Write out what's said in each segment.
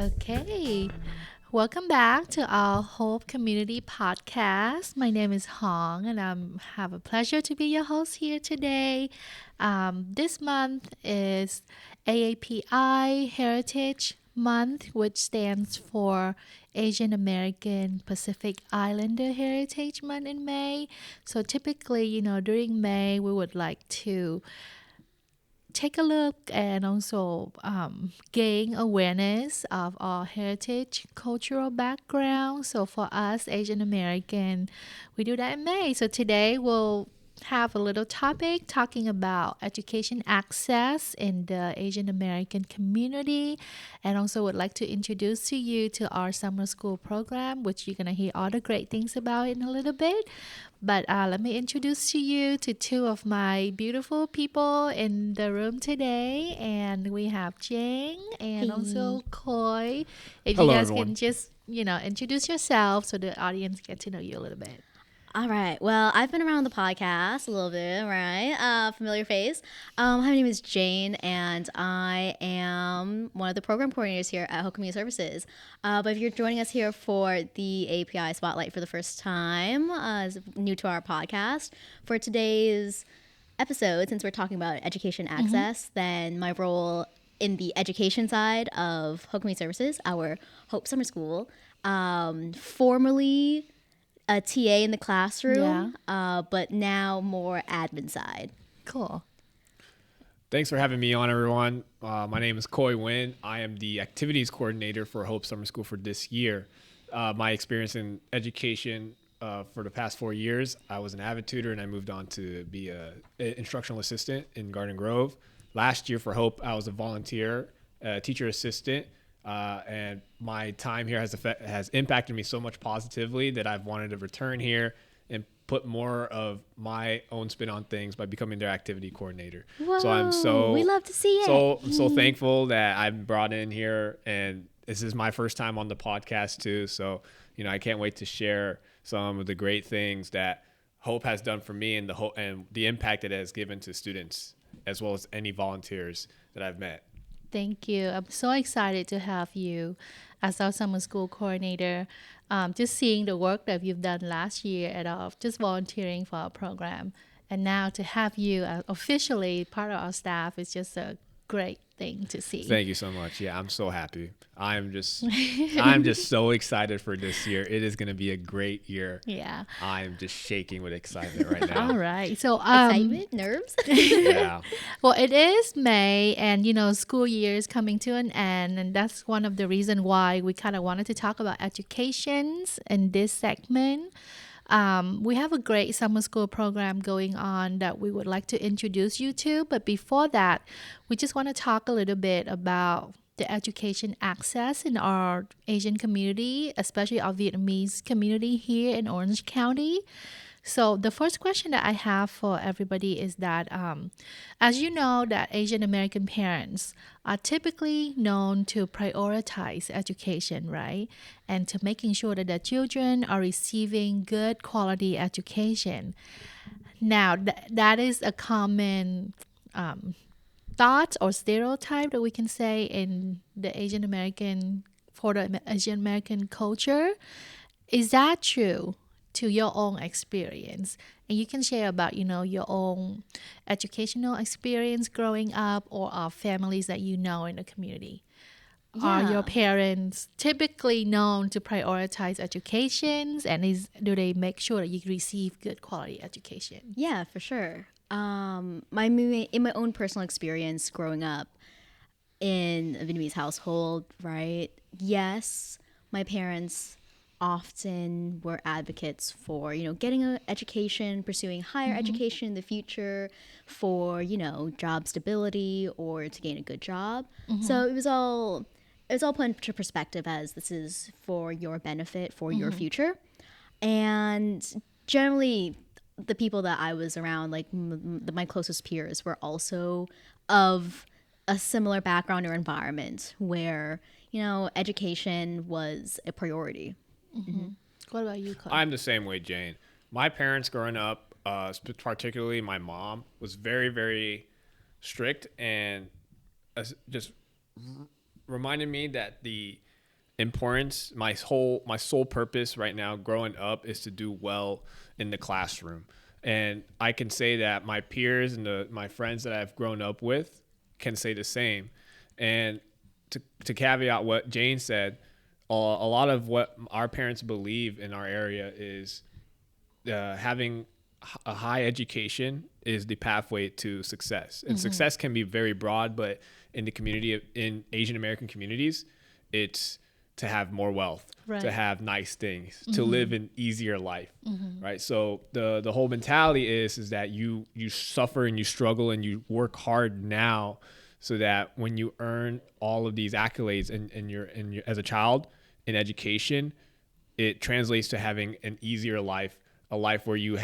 Okay, welcome back to our Hope Community Podcast. My name is Hong, and I have a pleasure to be your host here today. This month is AAPI Heritage Month, which stands for Asian American Pacific Islander Heritage Month in May. So typically, during May, we would like to take a look and also gain awareness of our heritage cultural background. So for us Asian American, we do that in May. So today we'll have a little topic talking about education access in the Asian American community, and also would like to introduce to you to our summer school program, which you're going to hear all the great things about in a little bit. But let me introduce to you to two of my beautiful people in the room today. And we have Jane and also Koi. If you Hello, guys everyone. can just, introduce yourself so the audience get to know you a little bit. All right. Well, I've been around the podcast a little bit, right? Familiar face. My name is Jane, and I am one of the program coordinators here at Hope Community Services. But if you're joining us here for the API Spotlight for the first time, as new to our podcast, for today's episode, since we're talking about education access, then my role in the education side of Hope Community Services, our Hope Summer School, formerly a TA in the classroom, but now more admin side. Cool. Thanks for having me on, everyone. My name is Koi Win. I am the activities coordinator for Hope Summer School for this year. My experience in education for the past 4 years, I was an avid tutor and I moved on to be an instructional assistant in Garden Grove. Last year for Hope, I was a volunteer, teacher assistant. And my time here has impacted me so much positively that I've wanted to return here and put more of my own spin on things by becoming their activity coordinator. Whoa, we love to see it. I'm so thankful that I'm brought in here, and this is my first time on the podcast too. So, I can't wait to share some of the great things that Hope has done for me and the impact it has given to students as well as any volunteers that I've met. Thank you. I'm so excited to have you as our summer school coordinator. Just seeing the work that you've done last year at just volunteering for our program, and now to have you officially part of our staff is just a great thing to see. Thank you so much. Yeah, I'm so happy. I'm just so excited for this year. It is going to be a great year. Yeah. I'm just shaking with excitement right now. All right. So excitement, nerves. Yeah. Well, it is May, and school year is coming to an end, and that's one of the reasons why we kind of wanted to talk about educations in this segment. We have a great summer school program going on that we would like to introduce you to. But before that, we just want to talk a little bit about the education access in our Asian community, especially our Vietnamese community here in Orange County. So the first question that I have for everybody is that, as you know, that Asian American parents are typically known to prioritize education, right? And to making sure that their children are receiving good quality education. Now, that is a common thought or stereotype that we can say in the Asian American, for the Asian American culture. Is that true to your own experience? And you can share about, your own educational experience growing up or families that you know in the community. Are your parents typically known to prioritize educations, and do they make sure that you receive good quality education? Yeah, for sure. In my own personal experience growing up in a Vietnamese household, right? Yes, my parents often were advocates for, getting an education, pursuing higher education in the future for, job stability or to gain a good job. So it was all put into perspective as this is for your benefit, for your future. And generally the people that I was around, like my closest peers, were also of a similar background or environment where, education was a priority. What about you, Carl? I'm the same way, Jane. My parents growing up, particularly my mom, was very, very strict and just reminded me that the importance, my sole purpose right now growing up is to do well in the classroom. And I can say that my peers and my friends that I've grown up with can say the same. And to caveat what Jane said, a lot of what our parents believe in our area is having a high education is the pathway to success. And success can be very broad, but in the community, in Asian American communities, it's to have more wealth, Right. to have nice things, to live an easier life, right? So the whole mentality is that you suffer and you struggle and you work hard now, so that when you earn all of these accolades and you're as a child in education, it translates to having an easier life, a life where you're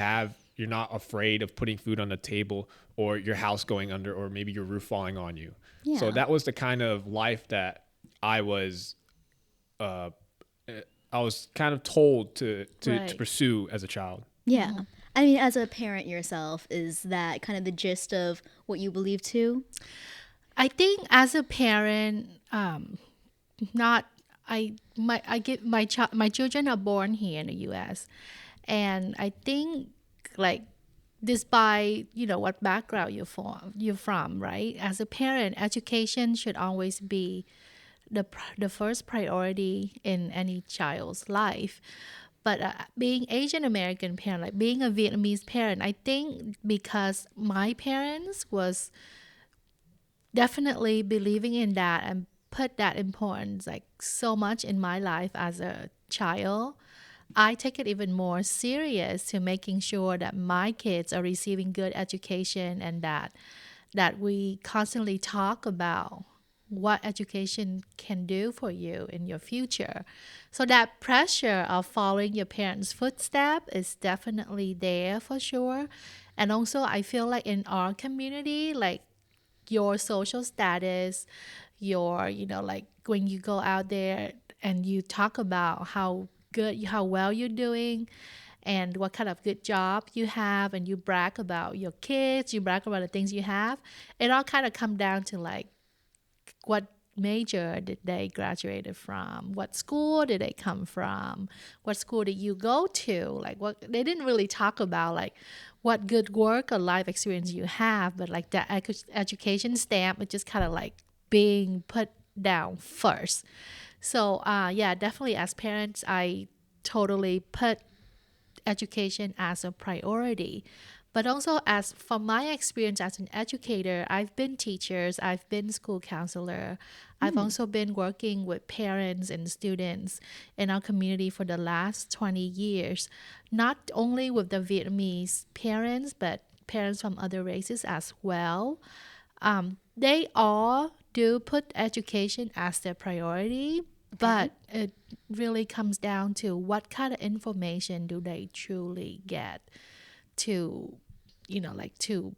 not afraid of putting food on the table or your house going under or maybe your roof falling on you. Yeah. So that was the kind of life that I was kind of told to Right. pursue as a child. Yeah. I mean, as a parent yourself, is that kind of the gist of what you believe too? I think as a parent, not I get my children are born here in the U.S. and I think like despite what background you're from, right? As a parent, education should always be the first priority in any child's life. But being Asian American parent, like being a Vietnamese parent, I think because my parents was definitely believing in that and put that importance like so much in my life as a child, I take it even more serious to making sure that my kids are receiving good education and that we constantly talk about what education can do for you in your future. So that pressure of following your parents' footsteps is definitely there for sure. And also I feel like in our community, like your social status, your, like when you go out there and you talk about how well you're doing and what kind of good job you have, and you brag about your kids, you brag about the things you have, it all kind of come down to like what major did they graduated from, what school did they come from, what school did you go to, like what they didn't really talk about like what good work or life experience you have, but like that education stamp is just kind of like being put down first. So yeah, definitely as parents I totally put education as a priority. But also, as from my experience as an educator, I've been teachers, I've been school counselor, I've also been working with parents and students in our community for the last 20 years, not only with the Vietnamese parents, but parents from other races as well. They all do put education as their priority, but it really comes down to what kind of information do they truly get to like to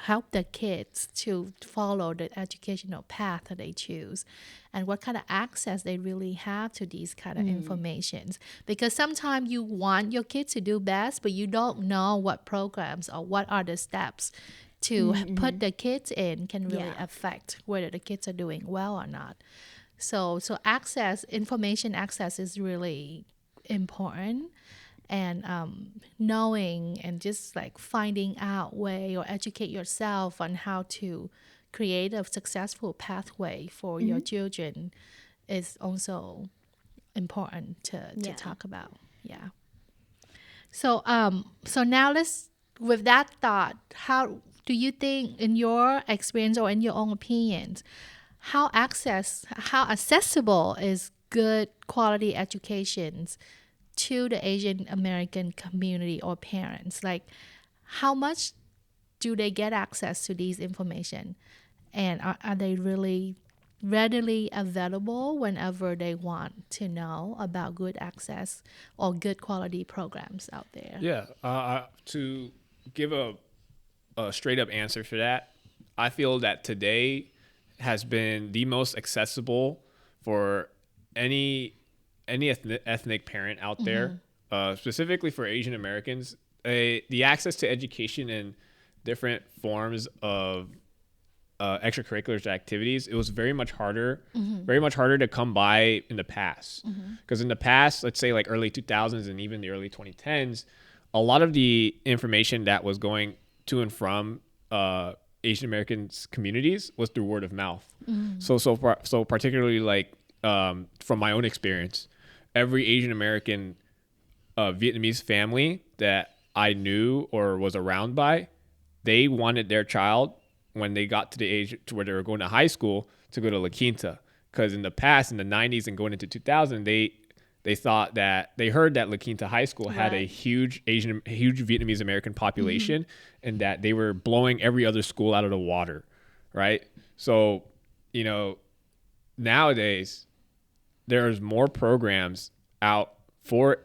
help the kids to follow the educational path that they choose, and what kind of access they really have to these kind of informations, because sometimes you want your kids to do best but you don't know what programs or what are the steps to put the kids in can really affect whether the kids are doing well or not. So information access is really important, and knowing and just like finding out way or educate yourself on how to create a successful pathway for your children is also important to talk about. Yeah. So now let's, with that thought, how do you think in your experience or in your own opinions, how accessible is good quality educations to the Asian American community or parents? Like, how much do they get access to these information? And are they really readily available whenever they want to know about good access or good quality programs out there? Yeah. To give a straight up answer for that, I feel that today has been the most accessible for any ethnic parent out there, specifically for Asian Americans. The access to education in different forms of extracurriculars activities, it was very much harder to come by in the past. Because in the past, let's say like early 2000s and even the early 2010s, a lot of the information that was going to and from Asian Americans communities was through word of mouth. So particularly like from my own experience, every Asian American Vietnamese family that I knew or was around by, they wanted their child when they got to the age to where they were going to high school to go to La Quinta. Because in the past, in the 90s and going into 2000, they thought that they heard that La Quinta High School had a huge Vietnamese American population and that they were blowing every other school out of the water, right? So, nowadays, there's more programs out for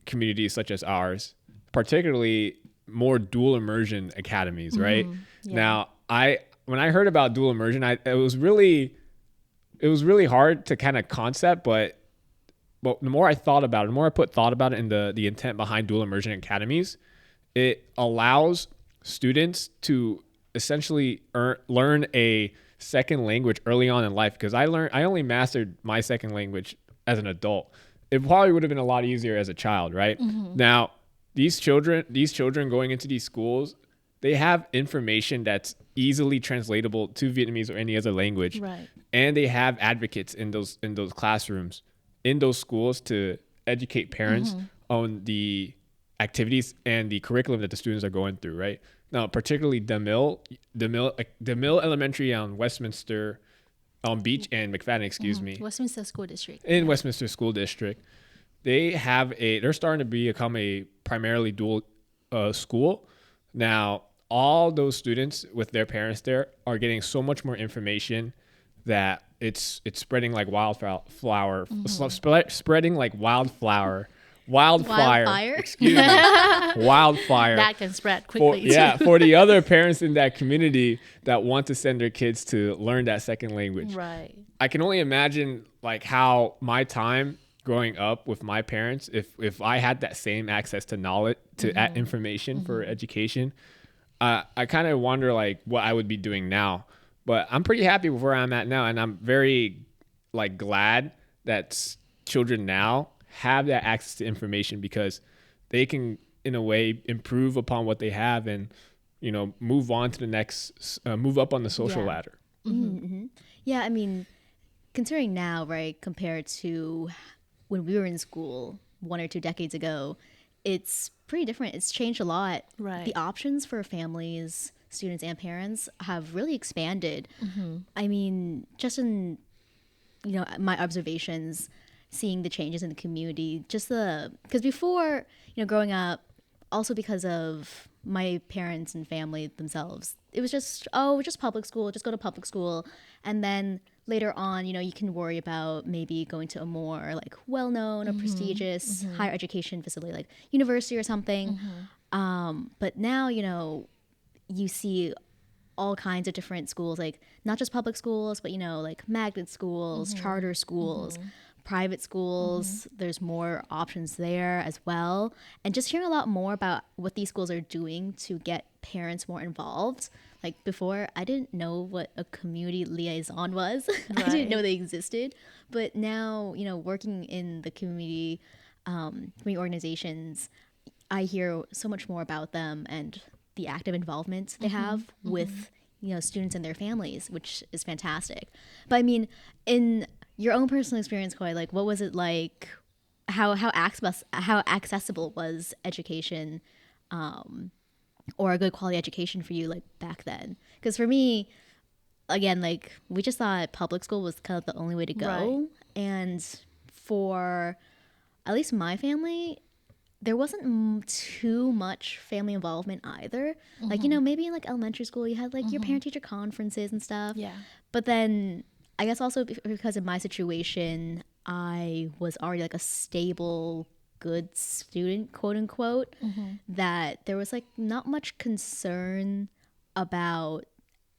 communities such as ours, particularly more dual immersion academies, right? Now, when I heard about dual immersion, it was really hard to kind of concept, but the more I thought about it, the more I put thought about it and the intent behind dual immersion academies, it allows students to essentially learn a second language early on in life. Because I only mastered my second language as an adult. It probably would have been a lot easier as a child, right? Now, these children going into these schools, they have information that's easily translatable to Vietnamese or any other language, Right. and they have advocates in those classrooms, in those schools, to educate parents on the activities and the curriculum that the students are going through, right? Now, particularly DeMille Elementary on Westminster Beach and McFadden, Westminster School District. in Westminster School District, they're starting to become a primarily dual school. Now, all those students with their parents there are getting so much more information that it's spreading like wildfire, spreading like wildfire. Excuse me, wildfire. That can spread quickly too. For the other parents in that community that want to send their kids to learn that second language. Right. I can only imagine like how my time growing up with my parents, if I had that same access to knowledge, to information for education, I kind of wonder like what I would be doing now. But I'm pretty happy with where I'm at now, and I'm very like glad that children now have that access to information, because they can in a way improve upon what they have and move on to the next, move up on the social ladder. Yeah, I mean, considering now, right, compared to when we were in school 1 or 2 decades ago, it's pretty different. It's changed a lot. Right. The options for families, students, and parents have really expanded. I mean, just in my observations, seeing the changes in the community, because before, growing up, also because of my parents and family themselves, it was just public school, just go to public school. And then later on, you can worry about maybe going to a more like well-known or prestigious higher education facility, like university or something. But now, you see all kinds of different schools, like not just public schools, but, like magnet schools, charter schools, private schools. There's more options there as well. And just hearing a lot more about what these schools are doing to get parents more involved. Like before, I didn't know what a community liaison was. I didn't know they existed. But now, working in the community organizations, I hear so much more about them and the active involvement they have with, students and their families, which is fantastic. But I mean, in your own personal experience, Koi, like what was it like? How accessible was education, or a good quality education for you, like back then? Because for me, again, like we just thought public school was kind of the only way to go, and for at least my family, there wasn't too much family involvement either. Like maybe in like elementary school, you had like your parent-teacher conferences and stuff. Yeah. But then I guess also because of my situation, I was already like a stable, good student, quote unquote, that there was like not much concern about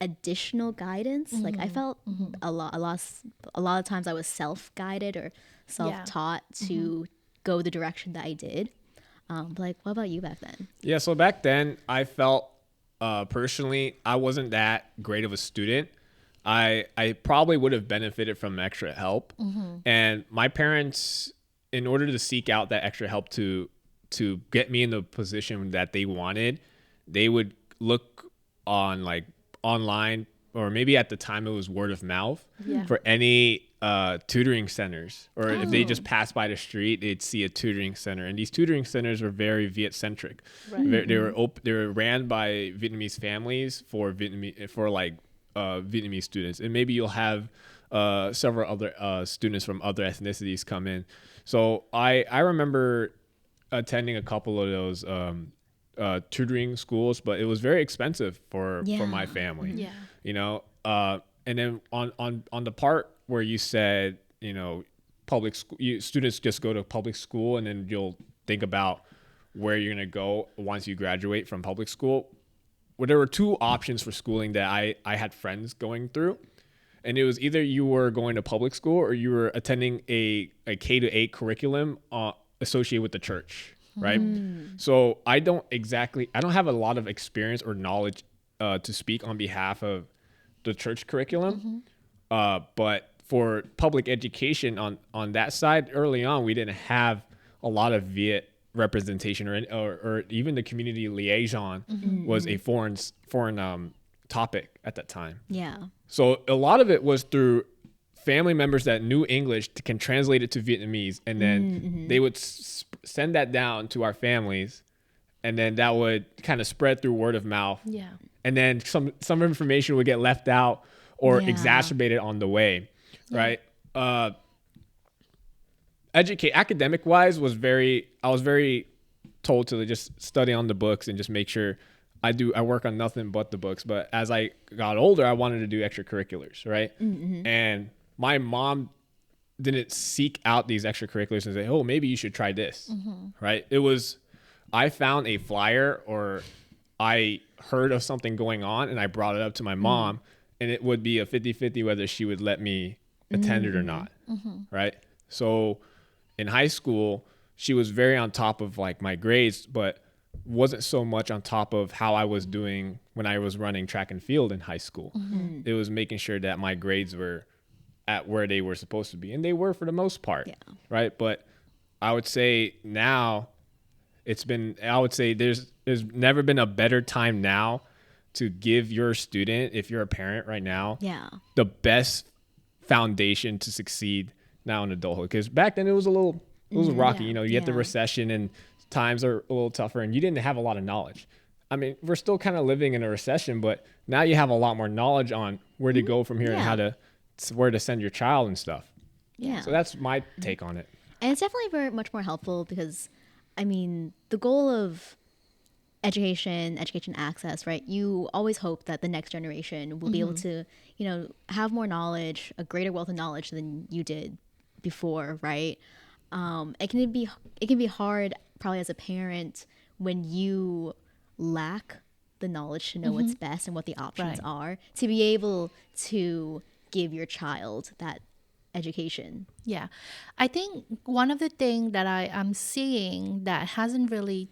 additional guidance. Like I felt a lot of times I was self-guided or self-taught to go the direction that I did. But like, what about you back then? Yeah, so back then I felt personally, I wasn't that great of a student. I probably would have benefited from extra help. And my parents, in order to seek out that extra help to get me in the position that they wanted, they would look on like online, or maybe at the time it was word of mouth, Yeah. for any tutoring centers, or if they Oh. just passed by the street, they'd see a tutoring center. And these tutoring centers were very Viet centric. Right. They were ran by Vietnamese families for Vietnamese students, and maybe you'll have several other students from other ethnicities come in. So I remember attending a couple of those tutoring schools, but it was very expensive for my family. Yeah. You know, and then on the part where you said, you know, public school, students just go to public school and then you'll think about where you're gonna go once you graduate from public school. Well, there were two options for schooling that I had friends going through. And it was either you were going to public school or you were attending a K-8 curriculum associated with the church, right? So I don't have a lot of experience or knowledge to speak on behalf of the church curriculum. But for public education on that side, early on, we didn't have a lot of Viet representation, or even the community liaison was a foreign topic at that time. Yeah. So a lot of it was through family members that knew English can translate it to Vietnamese, and then they would send that down to our families, and then that would kind of spread through word of mouth. Yeah. And then some information would get left out or Yeah. exacerbated on the way, right? Academic wise I was very told to just study on the books and just make sure I work on nothing but the books. But as I got older, I wanted to do extracurriculars, right? And my mom didn't seek out these extracurriculars and say, oh, maybe you should try this, right? It was, I found a flyer, or I heard of something going on and I brought it up to my mom, and it would be a 50-50 whether she would let me attend it or not, right? So in high school, she was very on top of like my grades, but wasn't so much on top of how I was doing when I was running track and field in high school. It was making sure that my grades were at where they were supposed to be, and they were for the most part, right? But I would say now there's never been a better time now to give your student, if you're a parent right now, the best foundation to succeed now in adulthood. Because back then it was rocky. You know, you get the recession and times are a little tougher, and you didn't have a lot of knowledge. I mean, we're still kind of living in a recession, but now you have a lot more knowledge on where to go from here and where to send your child and stuff. Yeah. So that's my take on it. And it's definitely very much more helpful because, I mean, the goal of education access, right? You always hope that the next generation will be able to, you know, have more knowledge, a greater wealth of knowledge than you did before, right? It can be hard probably as a parent when you lack the knowledge to know what's best and what the options are, to be able to give your child that education. Yeah. I think one of the things that I am seeing that hasn't really,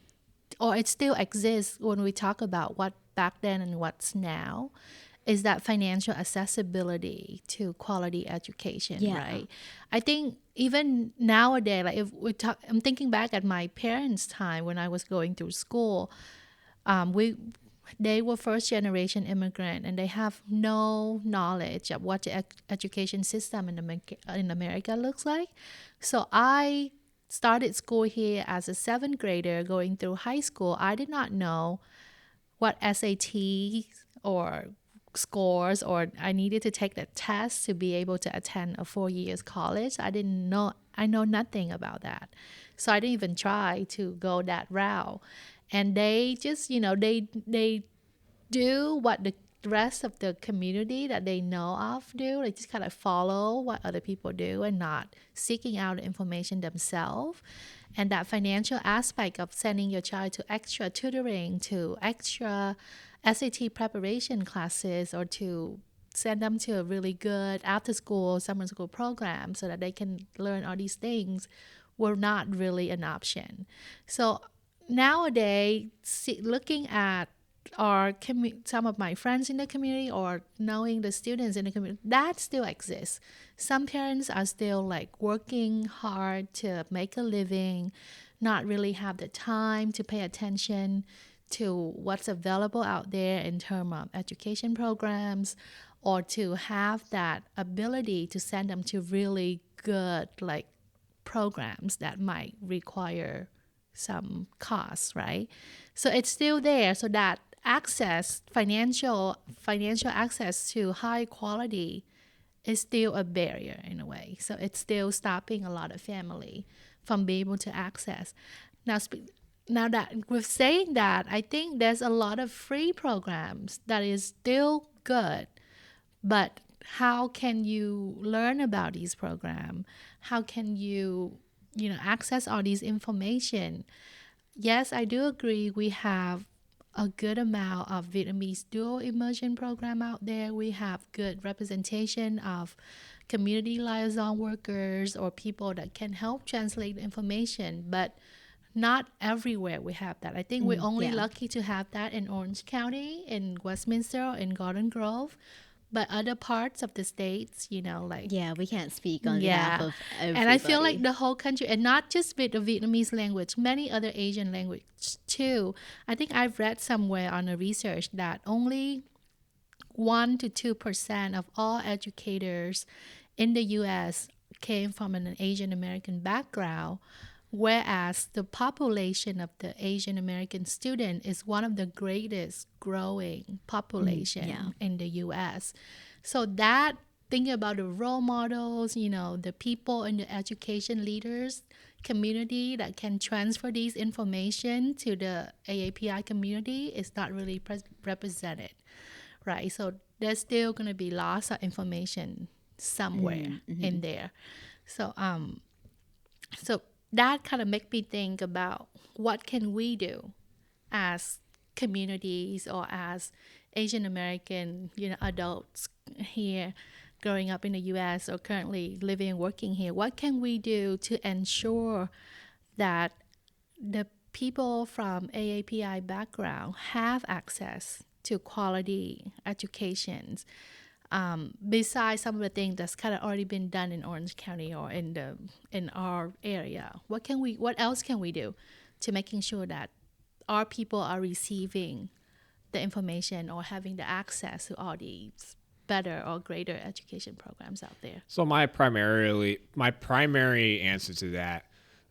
or it still exists when we talk about what back then and what's now, is that financial accessibility to quality education, right? I think even nowadays, like if we talk, I'm thinking back at my parents' time when I was going through school, they were first generation immigrant, and they have no knowledge of what the education system in America looks like. So I started school here as a 7th grader going through high school. I did not know what SAT or scores, or I needed to take the test to be able to attend a 4 years college. I know nothing about that. So I didn't even try to go that route. And they just, you know, they do what the rest of the community that they know of do. They just kind of follow what other people do and not seeking out information themselves. And that financial aspect of sending your child to extra tutoring, to extra SAT preparation classes, or to send them to a really good after school, summer school program so that they can learn all these things were not really an option. So nowadays, looking at or some of my friends in the community or knowing the students in the community, that still exists. Some parents are still like working hard to make a living, not really have the time to pay attention to what's available out there in terms of education programs, or to have that ability to send them to really good like programs that might require some costs, right? So it's still there. So that access, financial access to high quality is still a barrier in a way. So it's still stopping a lot of family from being able to access. Now, now that with saying that, I think there's a lot of free programs that is still good, but how can you learn about these programs? How can you access all these information? Yes, I do agree we have a good amount of Vietnamese dual immersion program out there. We have good representation of community liaison workers or people that can help translate the information, but not everywhere we have that. I think we're only Yeah. lucky to have that in Orange County, in Westminster, in Garden Grove. But other parts of the states, like Yeah, we can't speak on behalf yeah. of And I feel like everybody. the whole country, and not just with the Vietnamese language, many other Asian language too. I think I've read somewhere on the research that only 1 to 2% of all educators in the US came from an Asian American background, whereas the population of the Asian American student is one of the greatest growing population Yeah. in the US. So that thinking about the role models, the people in the education leaders community that can transfer these information to the AAPI community is not really represented, right? So there's still going to be lots of information somewhere in there. So so that kind of make me think about what can we do as communities or as Asian American, adults here growing up in the US or currently living and working here. What can we do to ensure that the people from AAPI background have access to quality educations, besides some of the things that's kind of already been done in Orange County or in our area? What else can we do to making sure that our people are receiving the information or having the access to all these better or greater education programs out there? So my primary answer to that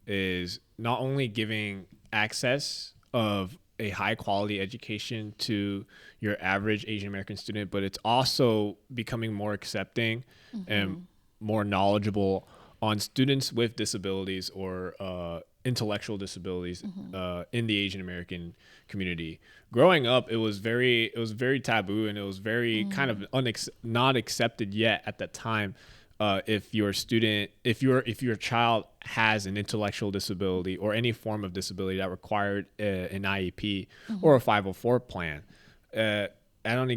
is not only giving access of a high quality education to your average Asian American student, but it's also becoming more accepting and more knowledgeable on students with disabilities or intellectual disabilities in the Asian American community. Growing up, it was very taboo, and it was very kind of not accepted yet at that time. If your child has an intellectual disability or any form of disability that required an IEP or a 504 plan. I can't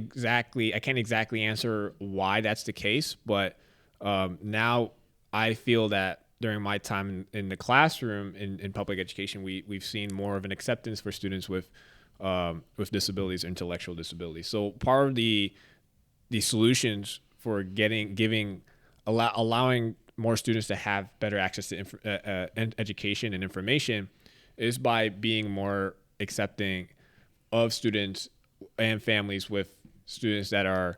exactly answer why that's the case, but now I feel that during my time in the classroom in public education, we've seen more of an acceptance for students with disabilities, intellectual disabilities. So part of the solutions for allowing more students to have better access to education and information is by being more accepting of students and families with students that are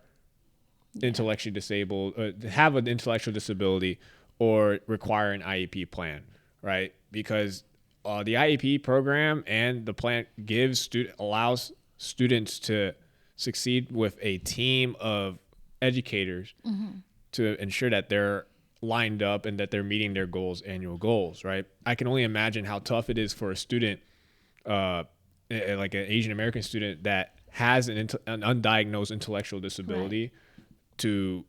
intellectually disabled, have an intellectual disability, or require an IEP plan, right? Because the IEP program and the plan allows students to succeed with a team of educators to ensure that they're lined up and that they're meeting their annual goals, right? I can only imagine how tough it is for a student, like an Asian American student that has an undiagnosed intellectual disability, to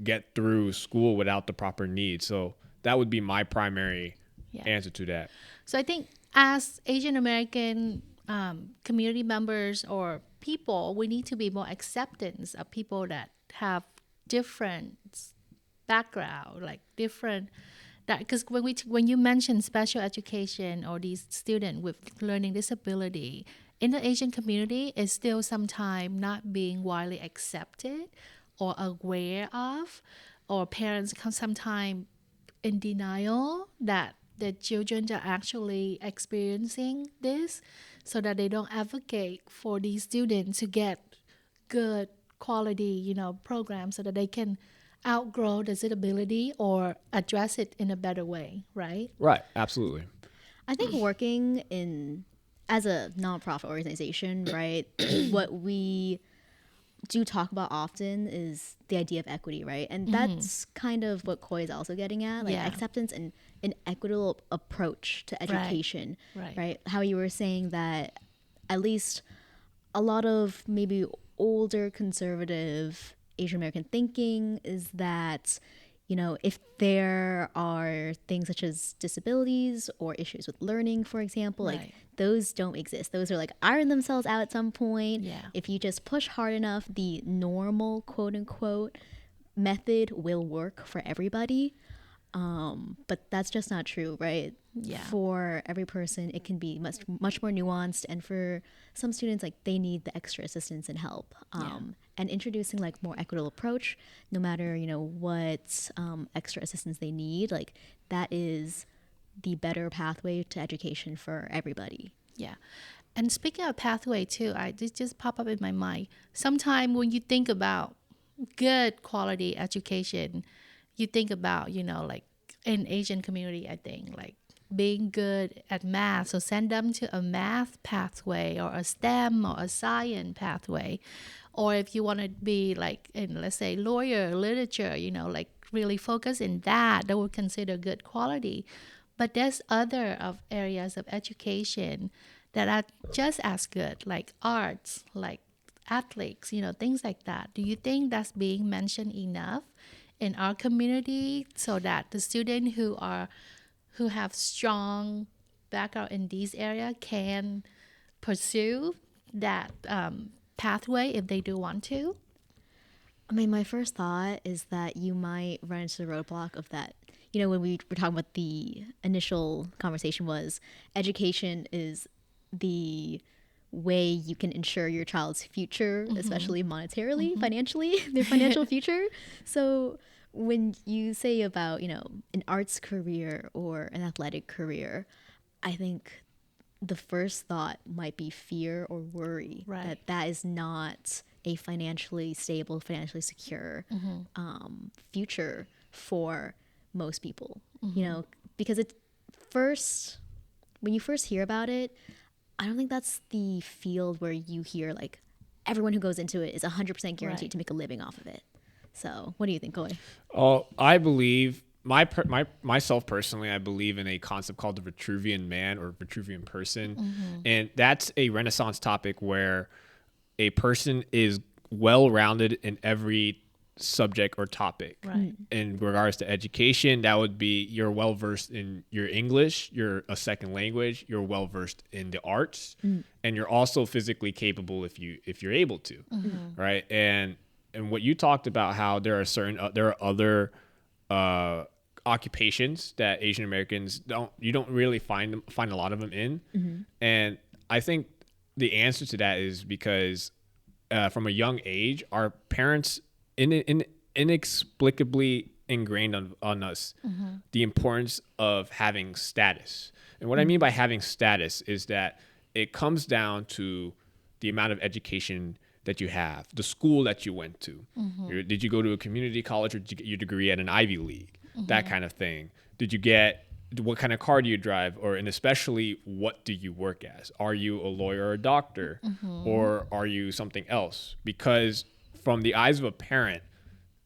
get through school without the proper needs. So that would be my primary answer to that. So I think as Asian American community members or people, we need to be more acceptance of people that have different background, like different. That because when you mention special education or these student with learning disability, in the Asian community is still sometimes not being widely accepted or aware of, or parents come sometimes in denial that the children are actually experiencing this, so that they don't advocate for these students to get good quality, programs so that they can outgrow the disability or address it in a better way, right? Right. Absolutely. I think working in as a nonprofit organization, right? What we do talk about often is the idea of equity, right? And that's kind of what Koi is also getting at, like Yeah. acceptance and an equitable approach to education, right? How you were saying that at least a lot of maybe older conservative Asian American thinking is that, if there are things such as disabilities or issues with learning, for example, like Right. those don't exist. Those are like iron themselves out at some point. Yeah. If you just push hard enough, the normal quote unquote method will work for everybody. But that's just not true, right? Yeah. For every person, it can be much more nuanced, and for some students, like they need the extra assistance and help. And introducing like more equitable approach, no matter what extra assistance they need, like that is the better pathway to education for everybody. Yeah. And speaking of pathway too, I just pop up in my mind. Sometimes when you think about good quality education, you think about, like in Asian community, I think like being good at math. So send them to a math pathway or a STEM or a science pathway. Or if you want to be like in, let's say, lawyer, literature, like really focus in that would consider good quality. But there's other of areas of education that are just as good, like arts, like athletics, things like that. Do you think that's being mentioned enough in our community so that the students who have strong background in these areas can pursue that pathway if they do want to? I mean, my first thought is that you might run into the roadblock of that. When we were talking about the initial conversation was education is the way you can ensure your child's future, especially monetarily, financially, their financial future. So when you say about, an arts career or an athletic career, I think the first thought might be fear or worry Right. that is not a financially stable, financially secure future for most people. Because when you first hear about it, I don't think that's the field where you hear like everyone who goes into it is 100% guaranteed Right. to make a living off of it. So what do you think, Koi? Oh, I believe myself personally, I believe in a concept called the Vitruvian man or Vitruvian person, and that's a Renaissance topic where a person is well-rounded in every subject or topic. Right. In regards to education, that would be you're well-versed in your English, you're a second language, you're well-versed in the arts, and you're also physically capable if you're able to, right? And what you talked about, how there are other occupations that Asian Americans don't really find a lot of them in, and I think the answer to that is because from a young age, our parents inexplicably ingrained on us the importance of having status. And what I mean by having status is that it comes down to the amount of education that you have, the school that you went to. Did you go to a community college, or did you get your degree at an Ivy League? That kind of thing. What kind of car do you drive? And especially, what do you work as? Are you a lawyer or a doctor? Or are you something else? Because from the eyes of a parent,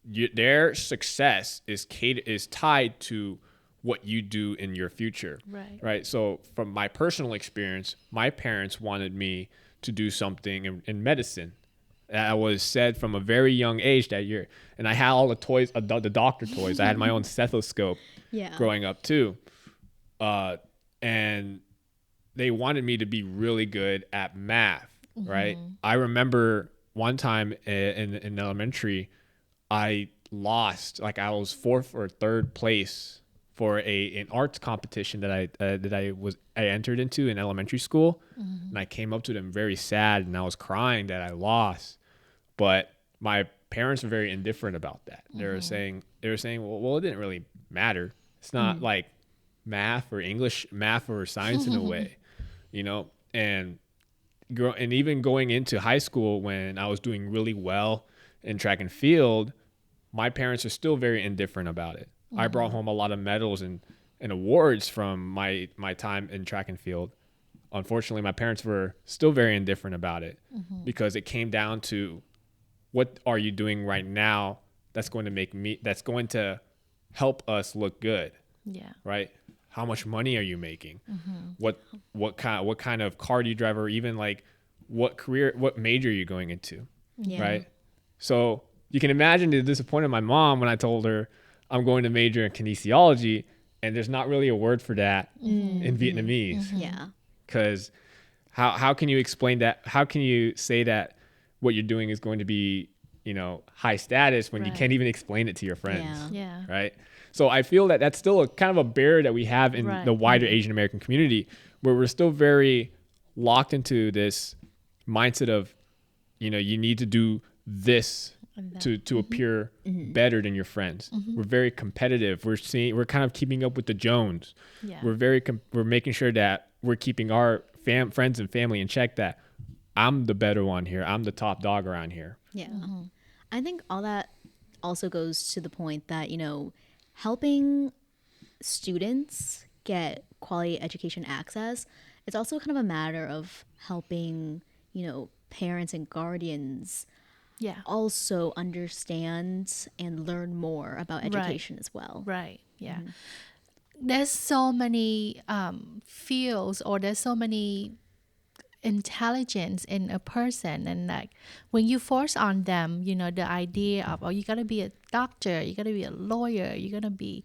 their success is tied to what you do in your future. Right. So from my personal experience, my parents wanted me to do something in medicine. I was said from a very young age that year, and I had all the toys, the doctor toys. I had my own stethoscope growing up too. And they wanted me to be really good at math, right? I remember one time in elementary, I lost, like I was fourth or third place for an arts competition that I entered into in elementary school, and I came up to them very sad, and I was crying that I lost. But my parents were very indifferent about that. They were saying, well, it didn't really matter. It's not like math or science in a way, you know. And even going into high school, when I was doing really well in track and field, my parents are still very indifferent about it. I brought home a lot of medals and awards from my time in track and field. Unfortunately, my parents were still very indifferent about it because it came down to, what are you doing right now that's going to help us look good, Yeah. right? How much money are you making? What kind of car do you drive, or even like what major are you going into, Yeah. right? So you can imagine the disappointment of my mom when I told her I'm going to major in kinesiology, and there's not really a word for that in Vietnamese. Yeah. Because how can you explain that? How can you say that what you're doing is going to be, high status when you Right. can't even explain it to your friends? Yeah. Yeah. Right. So I feel that that's still a kind of a barrier that we have in Right. the wider Asian American community, where we're still very locked into this mindset of, you need to do this And that- to appear better than your friends. We're very competitive. We're kind of keeping up with the Jones. Yeah. We're making sure that we're keeping our friends and family in check, that I'm the better one here. I'm the top dog around here. Yeah. I think all that also goes to the point that, helping students get quality education access, it's also kind of a matter of helping, parents and guardians Yeah. also understand and learn more about Right. education as well. Right. Yeah. There's so many fields, or there's so many intelligence in a person, and like when you force on them, the idea of, oh, you gotta be a doctor, you gotta be a lawyer, you're gonna be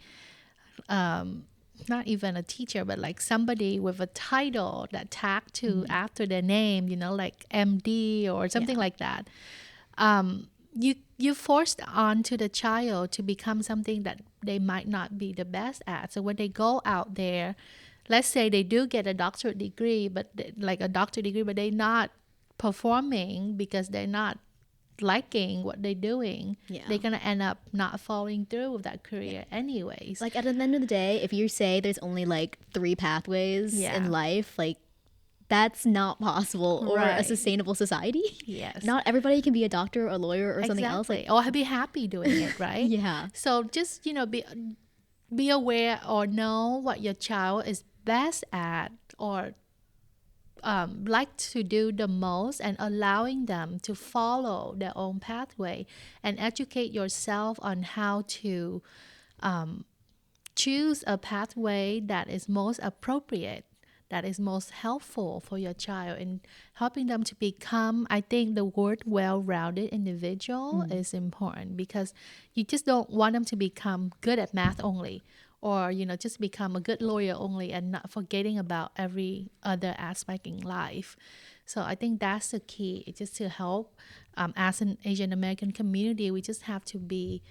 not even a teacher, but like somebody with a title that tagged to after their name, like MD or something Yeah. like that. You forced onto the child to become something that they might not be the best at. So when they go out there, let's say they do get a doctorate degree, but they're not performing because they're not liking what they're doing. Yeah. They're gonna end up not following through with that career anyways. Like at the end of the day, if you say there's only like 3 pathways Yeah. in life, like that's not possible or a Right. sustainable society. Yes. Not everybody can be a doctor or a lawyer or something else. Like, Or be happy doing it, right? yeah. So just be aware or know what your child is best at, or like to do the most, and allowing them to follow their own pathway, and educate yourself on how to choose a pathway that is most appropriate, that is most helpful for your child, and helping them to become, I think the word well-rounded individual is important, because you just don't want them to become good at math only, or just become a good lawyer only, and not forgetting about every other aspect in life. So I think that's the key. It's just to help, as an Asian American community, we just have to be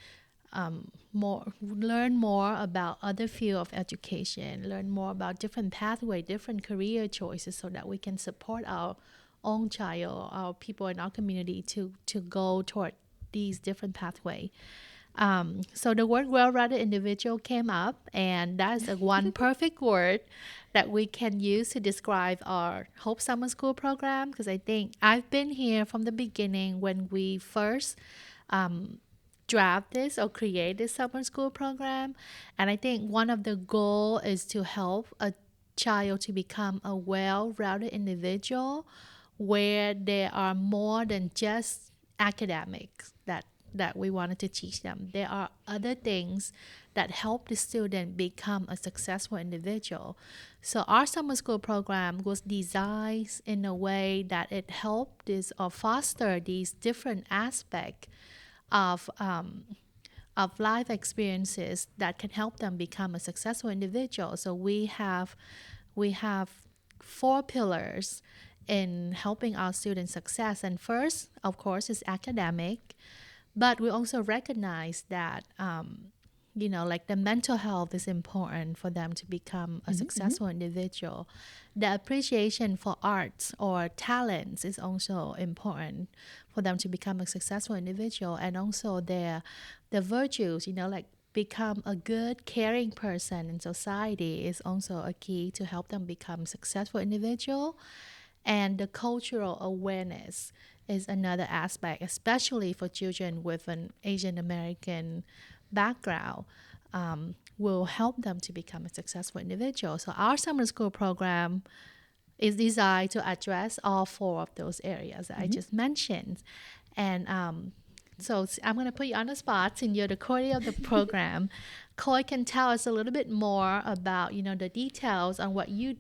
learn more about other field of education, learn more about different pathway, different career choices, so that we can support our own child, our people in our community to go toward these different pathway. So the word well-rounded individual came up, and that is one perfect word that we can use to describe our Hope Summer School program, because I think I've been here from the beginning when we first draft this or create this summer school program. And I think one of the goal is to help a child to become a well-rounded individual, where there are more than just academics that we wanted to teach them. There are other things that help the student become a successful individual. So our summer school program was designed in a way that it helped this or foster these different aspects of life experiences that can help them become a successful individual. So we have 4 pillars in helping our students success. And first, of course, is academic, but we also recognize that like the mental health is important for them to become a successful individual. The appreciation for arts or talents is also important for them to become a successful individual, and also their virtues, like become a good, caring person in society is also a key to help them become successful individual. And the cultural awareness is another aspect, especially for children with an Asian American background, will help them to become a successful individual. So our summer school program is designed to address all four of those areas that I just mentioned. And so I'm going to put you on the spot, since you're the coordinator of the program. Coy can tell us a little bit more about, the details on what we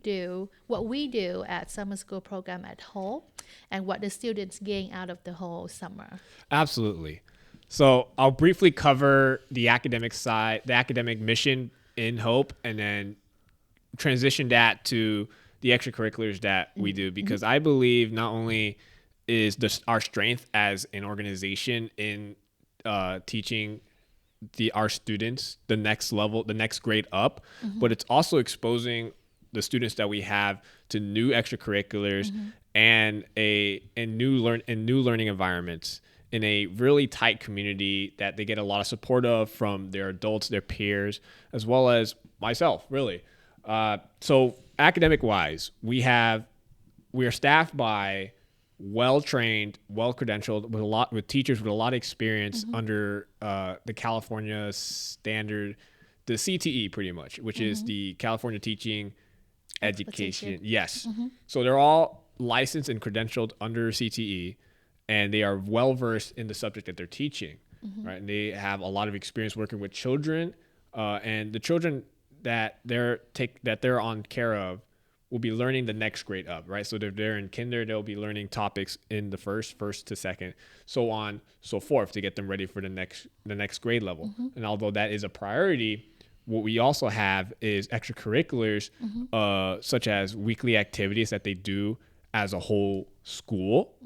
do at summer school program at Hope, and what the students gain out of the whole summer. Absolutely. So I'll briefly cover the academic side, the academic mission in Hope, and then transition that to the extracurriculars that we do, because I believe not only is our strength as an organization in teaching our students the next level, the next grade up, but it's also exposing the students that we have to new extracurriculars and new learning environments in a really tight community that they get a lot of support of from their adults, their peers, as well as myself, really. So academic wise, we are staffed by well-trained, well-credentialed, with teachers with a lot of experience under the California standard, the CTE pretty much, which is the California Teaching Education. Yes. So they're all licensed and credentialed under CTE, and they are well-versed in the subject that they're teaching, right? And they have a lot of experience working with children, and the children that they're on care of will be learning the next grade up, right? So if they're in kinder, they'll be learning topics in the first to second, so on, so forth, to get them ready for the next grade level. And although that is a priority, what we also have is extracurriculars, such as weekly activities that they do as a whole school,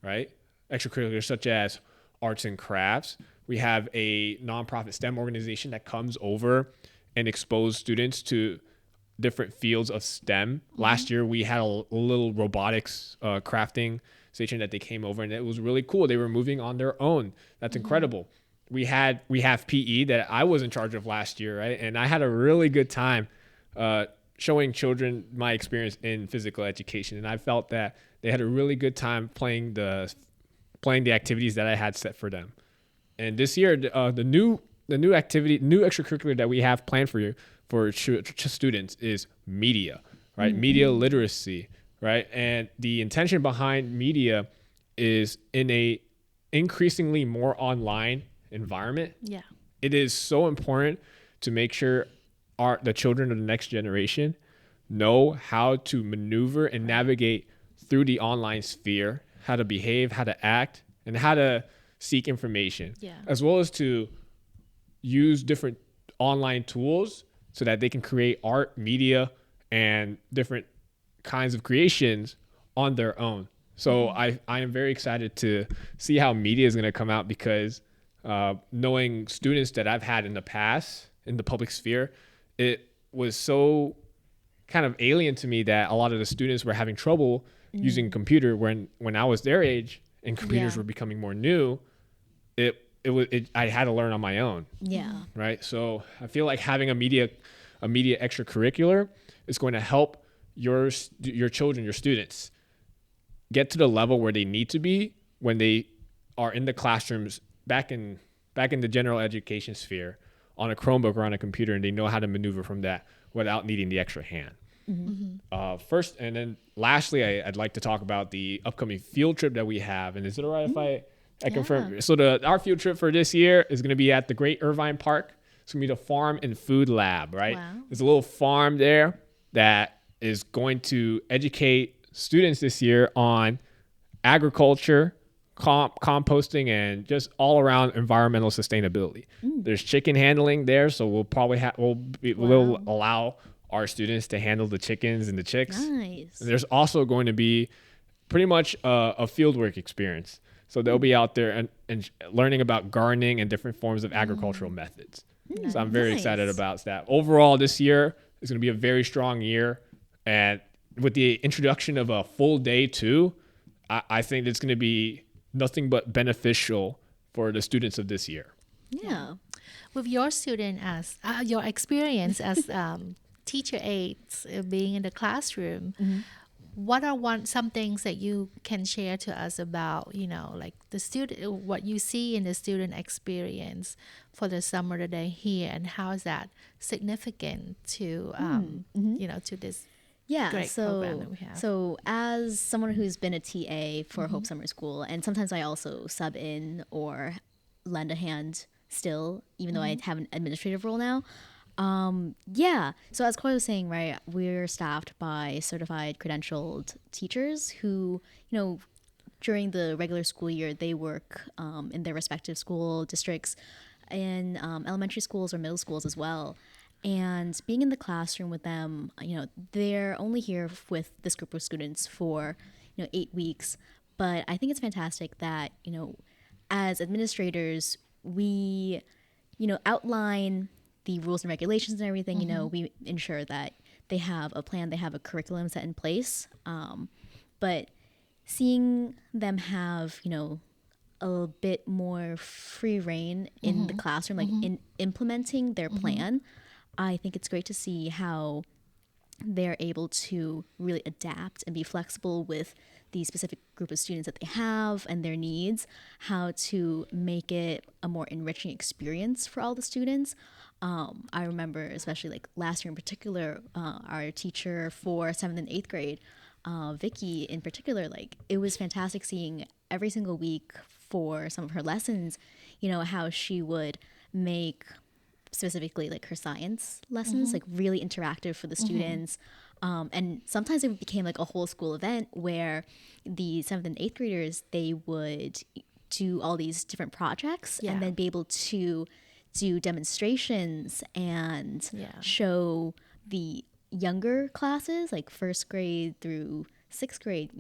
right? Extracurriculars such as arts and crafts. We have a nonprofit STEM organization that comes over and expose students to different fields of STEM. Last year, we had a little robotics crafting station that they came over, and it was really cool. They were moving on their own. That's incredible. We have PE that I was in charge of last year, right? And I had a really good time showing children my experience in physical education, and I felt that they had a really good time playing the activities that I had set for them. And this year, the new extracurricular that we have planned for students is media, right? Media literacy, right? And the intention behind media is in a increasingly more online environment. Yeah. It is so important to make sure the children of the next generation know how to maneuver and navigate through the online sphere, how to behave, how to act, and how to seek information, as well as to use different online tools so that they can create art, media, and different kinds of creations on their own. So I am very excited to see how media is going to come out, because knowing students that I've had in the past in the public sphere, it was so kind of alien to me that a lot of the students were having trouble using a computer when I was their age and computers were becoming more new. I had to learn on my own. Yeah. Right. So I feel like having a media extracurricular is going to help your children, your students, get to the level where they need to be when they are in the classrooms back in the general education sphere on a Chromebook or on a computer, and they know how to maneuver from that without needing the extra hand. First, and then lastly, I'd like to talk about the upcoming field trip that we have. And is it all right if I confirm? So our field trip for this year is going to be at the Great Irvine Park. It's going to be the Farm and Food Lab, right? Wow. There's a little farm there that is going to educate students this year on agriculture, composting, and just all around environmental sustainability. There's chicken handling there, so we'll probably we'll allow our students to handle the chickens and the chicks. Nice. And there's also going to be pretty much a fieldwork experience. So they'll be out there and learning about gardening and different forms of agricultural methods. So I'm very excited Nice. about that. Overall, this year is going to be a very strong year. And with the introduction of a full day too, I think it's going to be nothing but beneficial for the students of this year. Yeah. With your student as your experience as teacher aides being in the classroom, what are some things that you can share to us about, like the student, what you see in the student experience for the summer that they're here, and how is that significant to, to this Yeah, great program that we have? so as someone who's been a TA for Hope Summer School, and sometimes I also sub in or lend a hand still, even though I have an administrative role now. Yeah, so as Koi was saying, right, we're staffed by certified credentialed teachers who, during the regular school year, they work in their respective school districts in elementary schools or middle schools as well. And being in the classroom with them, they're only here with this group of students for, 8 weeks. But I think it's fantastic that, as administrators, we, outline the rules and regulations and everything. We ensure that they have a plan, they have a curriculum set in place. But seeing them have, a bit more free reign in the classroom, like in implementing their plan, I think it's great to see how they're able to really adapt and be flexible with the specific group of students that they have and their needs, how to make it a more enriching experience for all the students. I remember, especially like last year in particular, our teacher for 7th and 8th grade, Vicky in particular, like it was fantastic seeing every single week for some of her lessons, how she would make specifically like her science lessons like really interactive for the students. And sometimes it became like a whole school event where the 7th and 8th graders, they would do all these different projects and then be able to do demonstrations and show the younger classes, like 1st grade through 6th grade,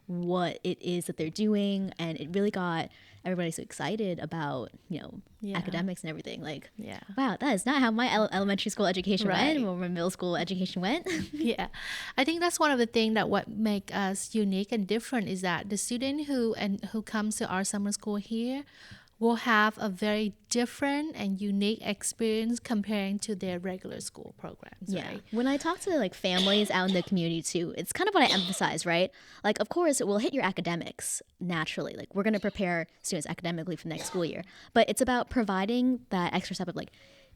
what it is that they're doing. And it really got everybody so excited about, academics and everything. Like, wow, that is not how my elementary school education went or my middle school education went. Yeah, I think that's one of the things that what make us unique and different is that the student who comes to our summer school here will have a very different and unique experience comparing to their regular school programs, right? When I talk to like families out in the community too, it's kind of what I emphasize, right? Like, of course, it will hit your academics naturally. Like, we're going to prepare students academically for the next school year. But it's about providing that extra step of like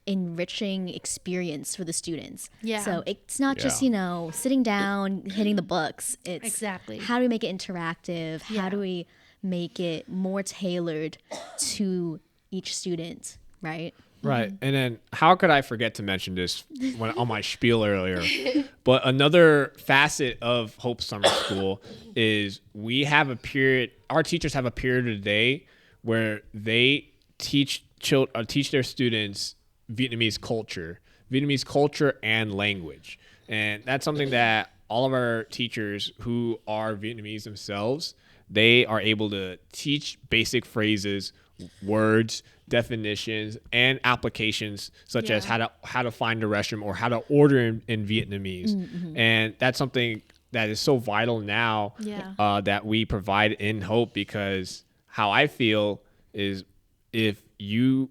enriching experience for the students. Yeah. So it's not just, sitting down, hitting the books. It's Exactly. how do we make it interactive? How do we make it more tailored to each student, right? Right. And then how could I forget to mention this when on my spiel earlier? But another facet of Hope Summer School is we have a period, our teachers have a period of the day where they teach their students Vietnamese culture and language. And that's something that all of our teachers who are Vietnamese themselves, they are able to teach basic phrases, words, definitions, and applications such as how to find a restroom or how to order in Vietnamese. And that's something that is so vital now that we provide in Hope, because how I feel is if you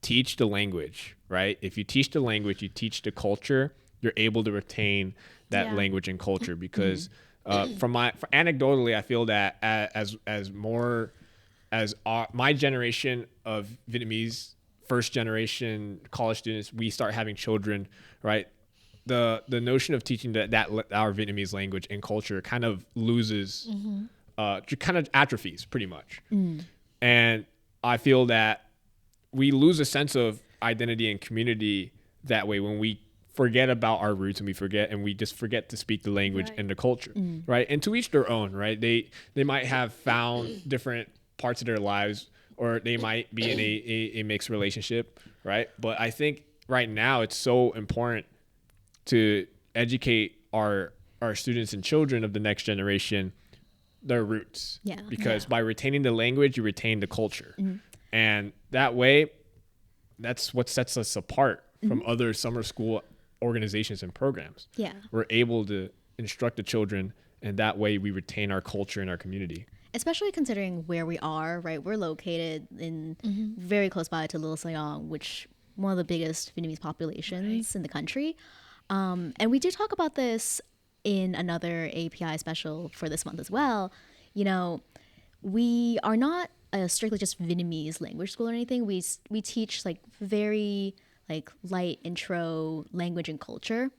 teach the language, right? If you teach the language, you teach the culture, you're able to retain that language and culture because anecdotally, I feel that my generation of Vietnamese first generation college students, we start having children, right? The notion of teaching that our Vietnamese language and culture kind of loses, kind of atrophies pretty much. And I feel that we lose a sense of identity and community that way when we forget about our roots and we just forget to speak the language and the culture, right? And to each their own, right? They might have found different parts of their lives, or they might be in a mixed relationship, right? But I think right now it's so important to educate our students and children of the next generation their roots, because by retaining the language, you retain the culture, and that way that's what sets us apart from other summer school organizations and programs. Yeah. We're able to instruct the children, and that way we retain our culture and our community. Especially considering where we are, right? We're located in very close by to Little Sayong, which one of the biggest Vietnamese populations in the country. And we do talk about this in another API special for this month as well. You know, we are not strictly just Vietnamese language school or anything. We teach like very like light intro language and culture.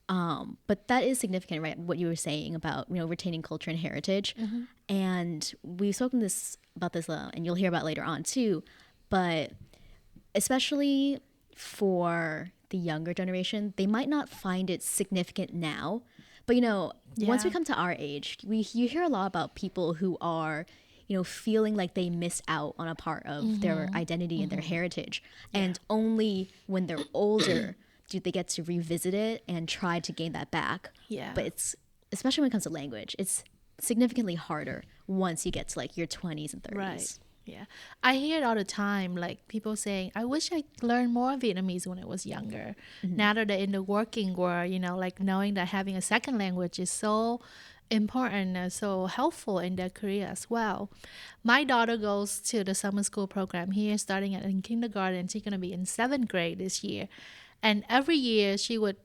But that is significant, right? What you were saying about, you know, retaining culture and heritage. And we've spoken about this, and you'll hear about later on too. But especially for the younger generation, they might not find it significant now. But, you know, once we come to our age, you hear a lot about people who are, you know, feeling like they missed out on a part of their identity and their heritage. And only when they're older do they get to revisit it and try to gain that back. Yeah. But it's, especially when it comes to language, it's significantly harder once you get to like your 20s and 30s. Right. Yeah. I hear it all the time, like people saying, I wish I learned more Vietnamese when I was younger. Now that they're in the working world, you know, like knowing that having a second language is so important and so helpful in their career as well. My daughter goes to the summer school program here, starting in kindergarten. She's going to be in 7th grade this year. And every year she would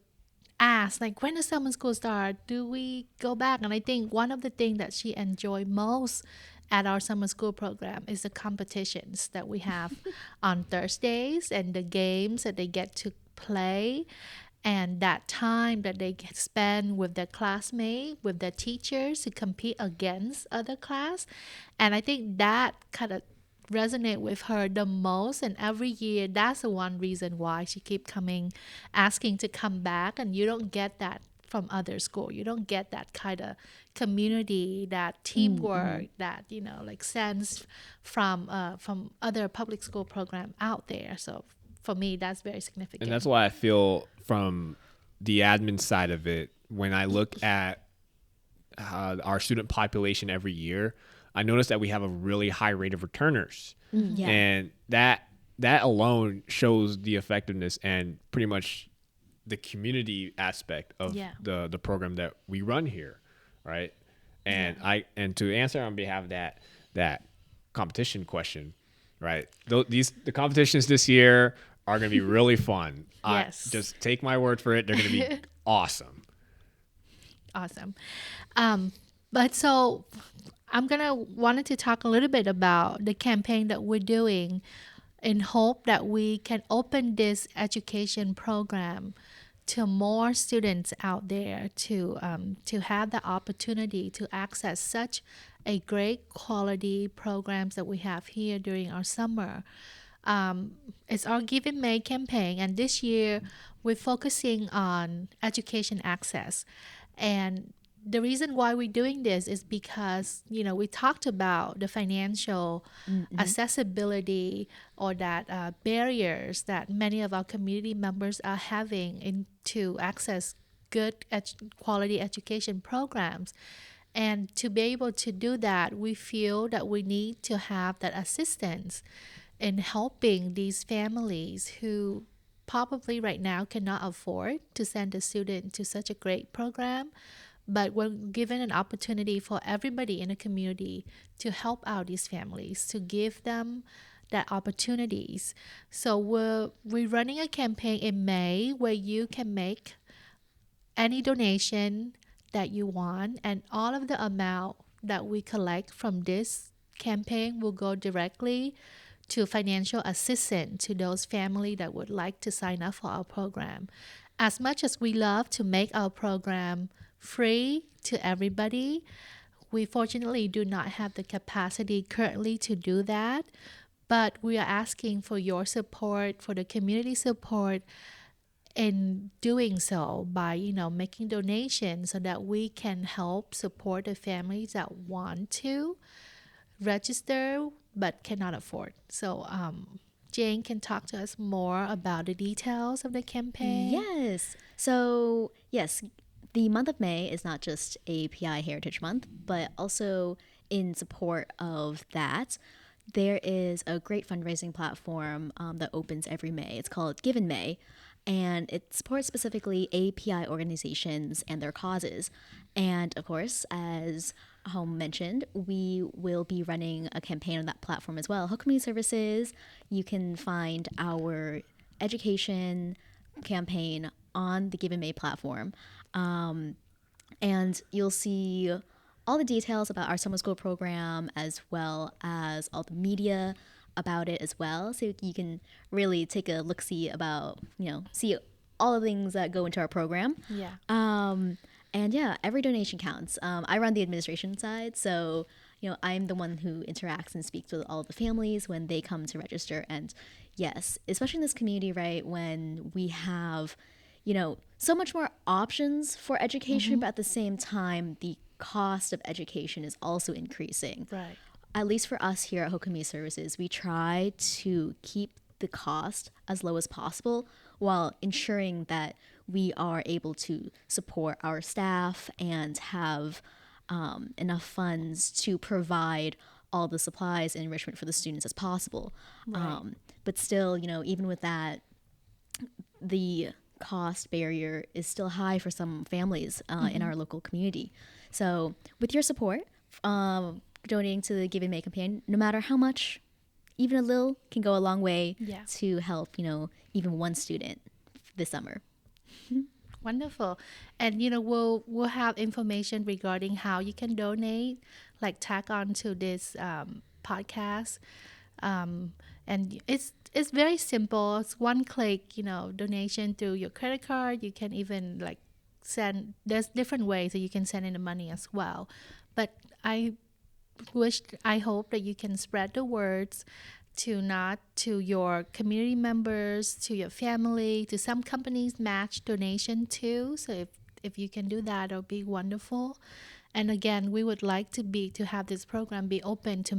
ask, like, when does summer school start? Do we go back? And I think one of the things that she enjoyed most at our summer school program is the competitions that we have on Thursdays and the games that they get to play and that time that they get spend with their classmates, with their teachers to compete against other class. And I think that kind of resonate with her the most, and every year that's the one reason why she keep coming, asking to come back. And you don't get that from other school. You don't get that kind of community, that teamwork, that, you know, like sense from other public school program out there. So for me, that's very significant. And that's why I feel from the admin side of it, when I look at our student population every year, I notice that we have a really high rate of returners. Yeah. And that alone shows the effectiveness and pretty much the community aspect of the program that we run here, right? And and to answer on behalf of that competition question, right? The competitions this year are going to be really fun. Yes. Just take my word for it. They're going to be awesome. Awesome. But so I'm wanted to talk a little bit about the campaign that we're doing in hope that we can open this education program to more students out there to have the opportunity to access such a great quality programs that we have here during our summer. It's our Give in May campaign, and this year we're focusing on education access. And the reason why we're doing this is because, you know, we talked about the financial accessibility or that barriers that many of our community members are having to access good quality education programs. And to be able to do that, we feel that we need to have that assistance in helping these families who probably right now cannot afford to send a student to such a great program. But we're given an opportunity for everybody in the community to help out these families, to give them that opportunities. So we're running a campaign in May where you can make any donation that you want, and all of the amount that we collect from this campaign will go directly to financial assistance to those families that would like to sign up for our program. As much as we love to make our program free to everybody, we fortunately do not have the capacity currently to do that, but we are asking for your support, for the community support in doing so by, you know, making donations so that we can help support the families that want to register but cannot afford. So Jane can talk to us more about the details of the campaign. Yes. So, yes, the month of May is not just AAPI Heritage Month, but also in support of that, there is a great fundraising platform that opens every May. It's called Give in May, and it supports specifically AAPI organizations and their causes. And of course, as Home mentioned, we will be running a campaign on that platform as well. Hope Community Services, you can find our education campaign on the Give in May platform. And you'll see all the details about our summer school program as well as all the media about it as well. So you can really take a look-see about, see all the things that go into our program. Yeah. And yeah, every donation counts. I run the administration side, so I'm the one who interacts and speaks with all of the families when they come to register. And yes, especially in this community, right, when we have, so much more options for education, but at the same time, the cost of education is also increasing. Right. At least for us here at Hope Community Services, we try to keep the cost as low as possible while ensuring that we are able to support our staff and have enough funds to provide all the supplies and enrichment for the students as possible. Right. But still, even with that, the cost barrier is still high for some families in our local community. So with your support, donating to the Give and May campaign, no matter how much, even a little can go a long way to help, even one student this summer. Wonderful. And we'll have information regarding how you can donate, like tag on to this podcast. And it's very simple. It's one click, donation through your credit card. You can even like there's different ways that you can send in the money as well. But I hope that you can spread the words to your community members, to your family, to some companies match donation too. So if you can do that, it'll be wonderful. And again, we would like to have this program be open to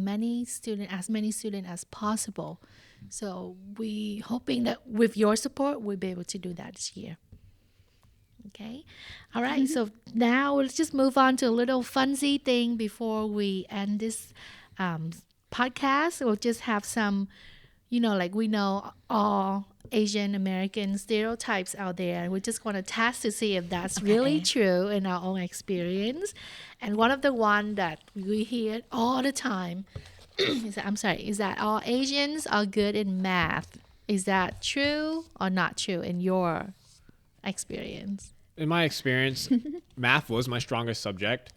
as many students as possible. So we hoping that with your support, we'll be able to do that this year. Okay. All right. So now let's just move on to a little funsy thing before we end this podcast. We'll just have some, like we know all Asian American stereotypes out there. And we just want to test to see if that's really true in our own experience. And one of the one that we hear all the time is that all Asians are good in math. Is that true or not true in your experience? In my experience, math was my strongest subject,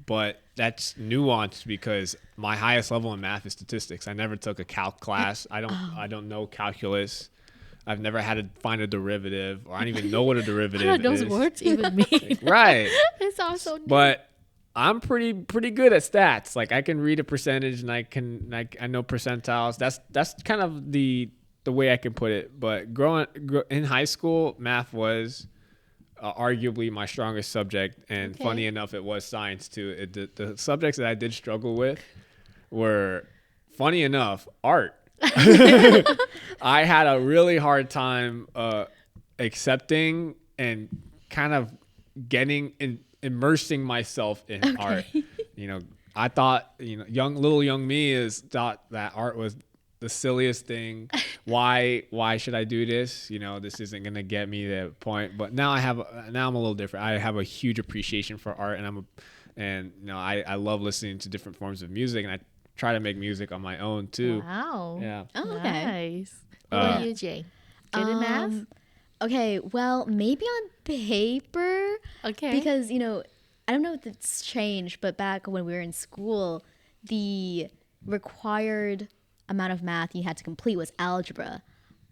but that's nuanced because my highest level in math is statistics. I never took a calc class. I don't know calculus. I've never had to find a derivative, or I don't even know what a derivative what do is. those words even mean? Right. It's also new. But I'm pretty good at stats. Like I can read a percentage and I know percentiles. That's kind of the way I can put it. But in high school, math was arguably my strongest subject, and funny enough, it was science too. The subjects that I did struggle with were, funny enough, art. I had a really hard time accepting and kind of immersing myself in art. I thought, young me thought that art was the silliest thing. Why should I do this? This isn't gonna get me to the point. But now I'm a little different. I have a huge appreciation for art, and I love listening to different forms of music, and I try to make music on my own too. Wow. Yeah. Oh, okay. Nice. What about you, Jay? Good in math? Okay, well, maybe on paper. Okay. Because, I don't know if it's changed, but back when we were in school, the required amount of math you had to complete was algebra.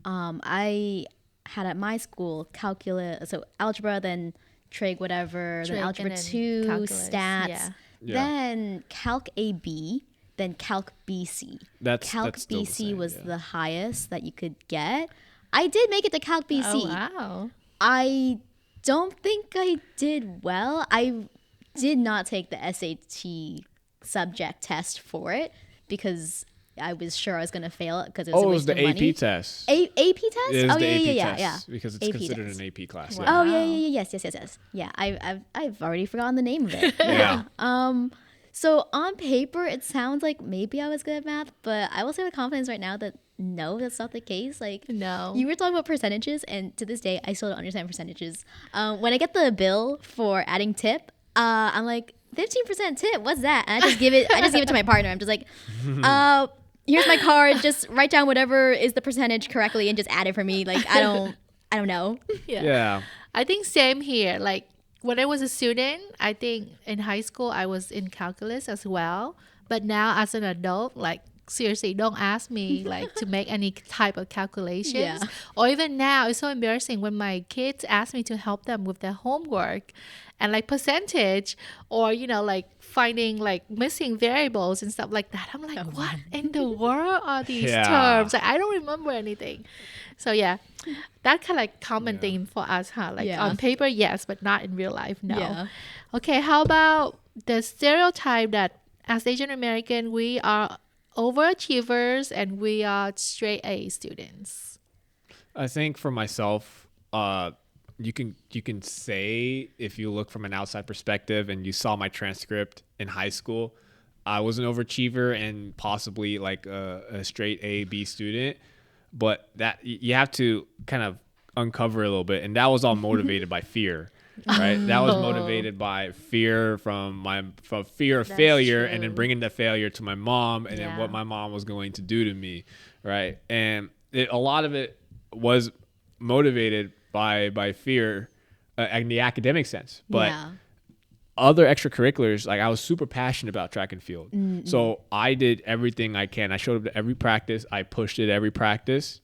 I had at my school calculus, so algebra, then trig whatever, then algebra 2, calculus, stats, yeah. then calc AB, then calc BC. Calc that's still the BC same, was yeah. the highest that you could get. I did make it to calc BC. Oh, wow. I don't think I did well. I did not take the SAT subject test for it because I was sure I was going to fail it because it was a It was waste the of money. AP test. AP test? It is Oh, the yeah, AP yeah, test yeah. because it's AP considered test. an AP class. Wow. Yeah. Oh, yes. Yeah, I've already forgotten the name of it. Yeah. So on paper, it sounds like maybe I was good at math, but I will say with confidence right now that no, that's not the case. Like, No. you were talking about percentages, and to this day, I still don't understand percentages. When I get the bill for adding tip, I'm like, 15% tip, what's that? And I just give it to my partner. I'm just like, here's my card. Just write down whatever is the percentage correctly and just add it for me. Like, I don't know. Yeah. I think same here. Like when I was a student, I think in high school I was in calculus as well. But now as an adult, like seriously, don't ask me like to make any type of calculations. Yeah. Or even now, it's so embarrassing when my kids ask me to help them with their homework and like percentage or like finding like missing variables and stuff like that. I'm like, what in the world are these Yeah. terms? Like, I don't remember anything. So yeah, that kind of like common thing for us, huh? Like Yeah. on paper, yes, but not in real life, no. Yeah. Okay, how about the stereotype that as Asian American we are overachievers and we are straight A students? I think for myself, you can say if you look from an outside perspective and you saw my transcript in high school, I was an overachiever and possibly like a straight A B student, but that you have to kind of uncover a little bit, and that was all motivated by fear. Right, that was motivated by fear from fear of That's failure, and then true. bringing the failure to my mom, and then Yeah. what my mom was going to do to me, right? And a lot of it was motivated by fear in the academic sense, but Yeah. other extracurriculars, like I was super passionate about track and field. So I did everything I can. I showed up to every practice. I pushed it every practice.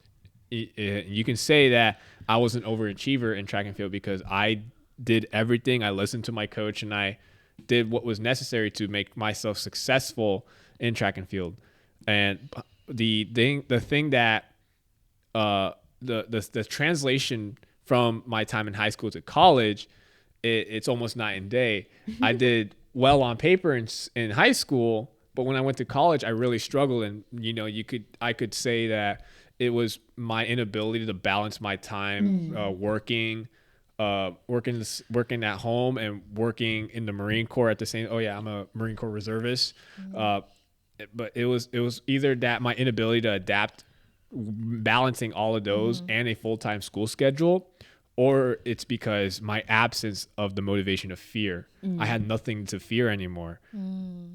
You can say that I was an overachiever in track and field because I did everything. I listened to my coach and I did what was necessary to make myself successful in track and field. And the thing that the translation from my time in high school to college, it's almost night and day. I did well on paper in high school, but when I went to college, I really struggled. And I could say that it was my inability to balance my time working at home and working in the Marine Corps at the same. Oh yeah, I'm a Marine Corps reservist. But it was either that my inability to adapt, balancing all of those and a full-time school schedule, or it's because my absence of the motivation of fear. I had nothing to fear anymore.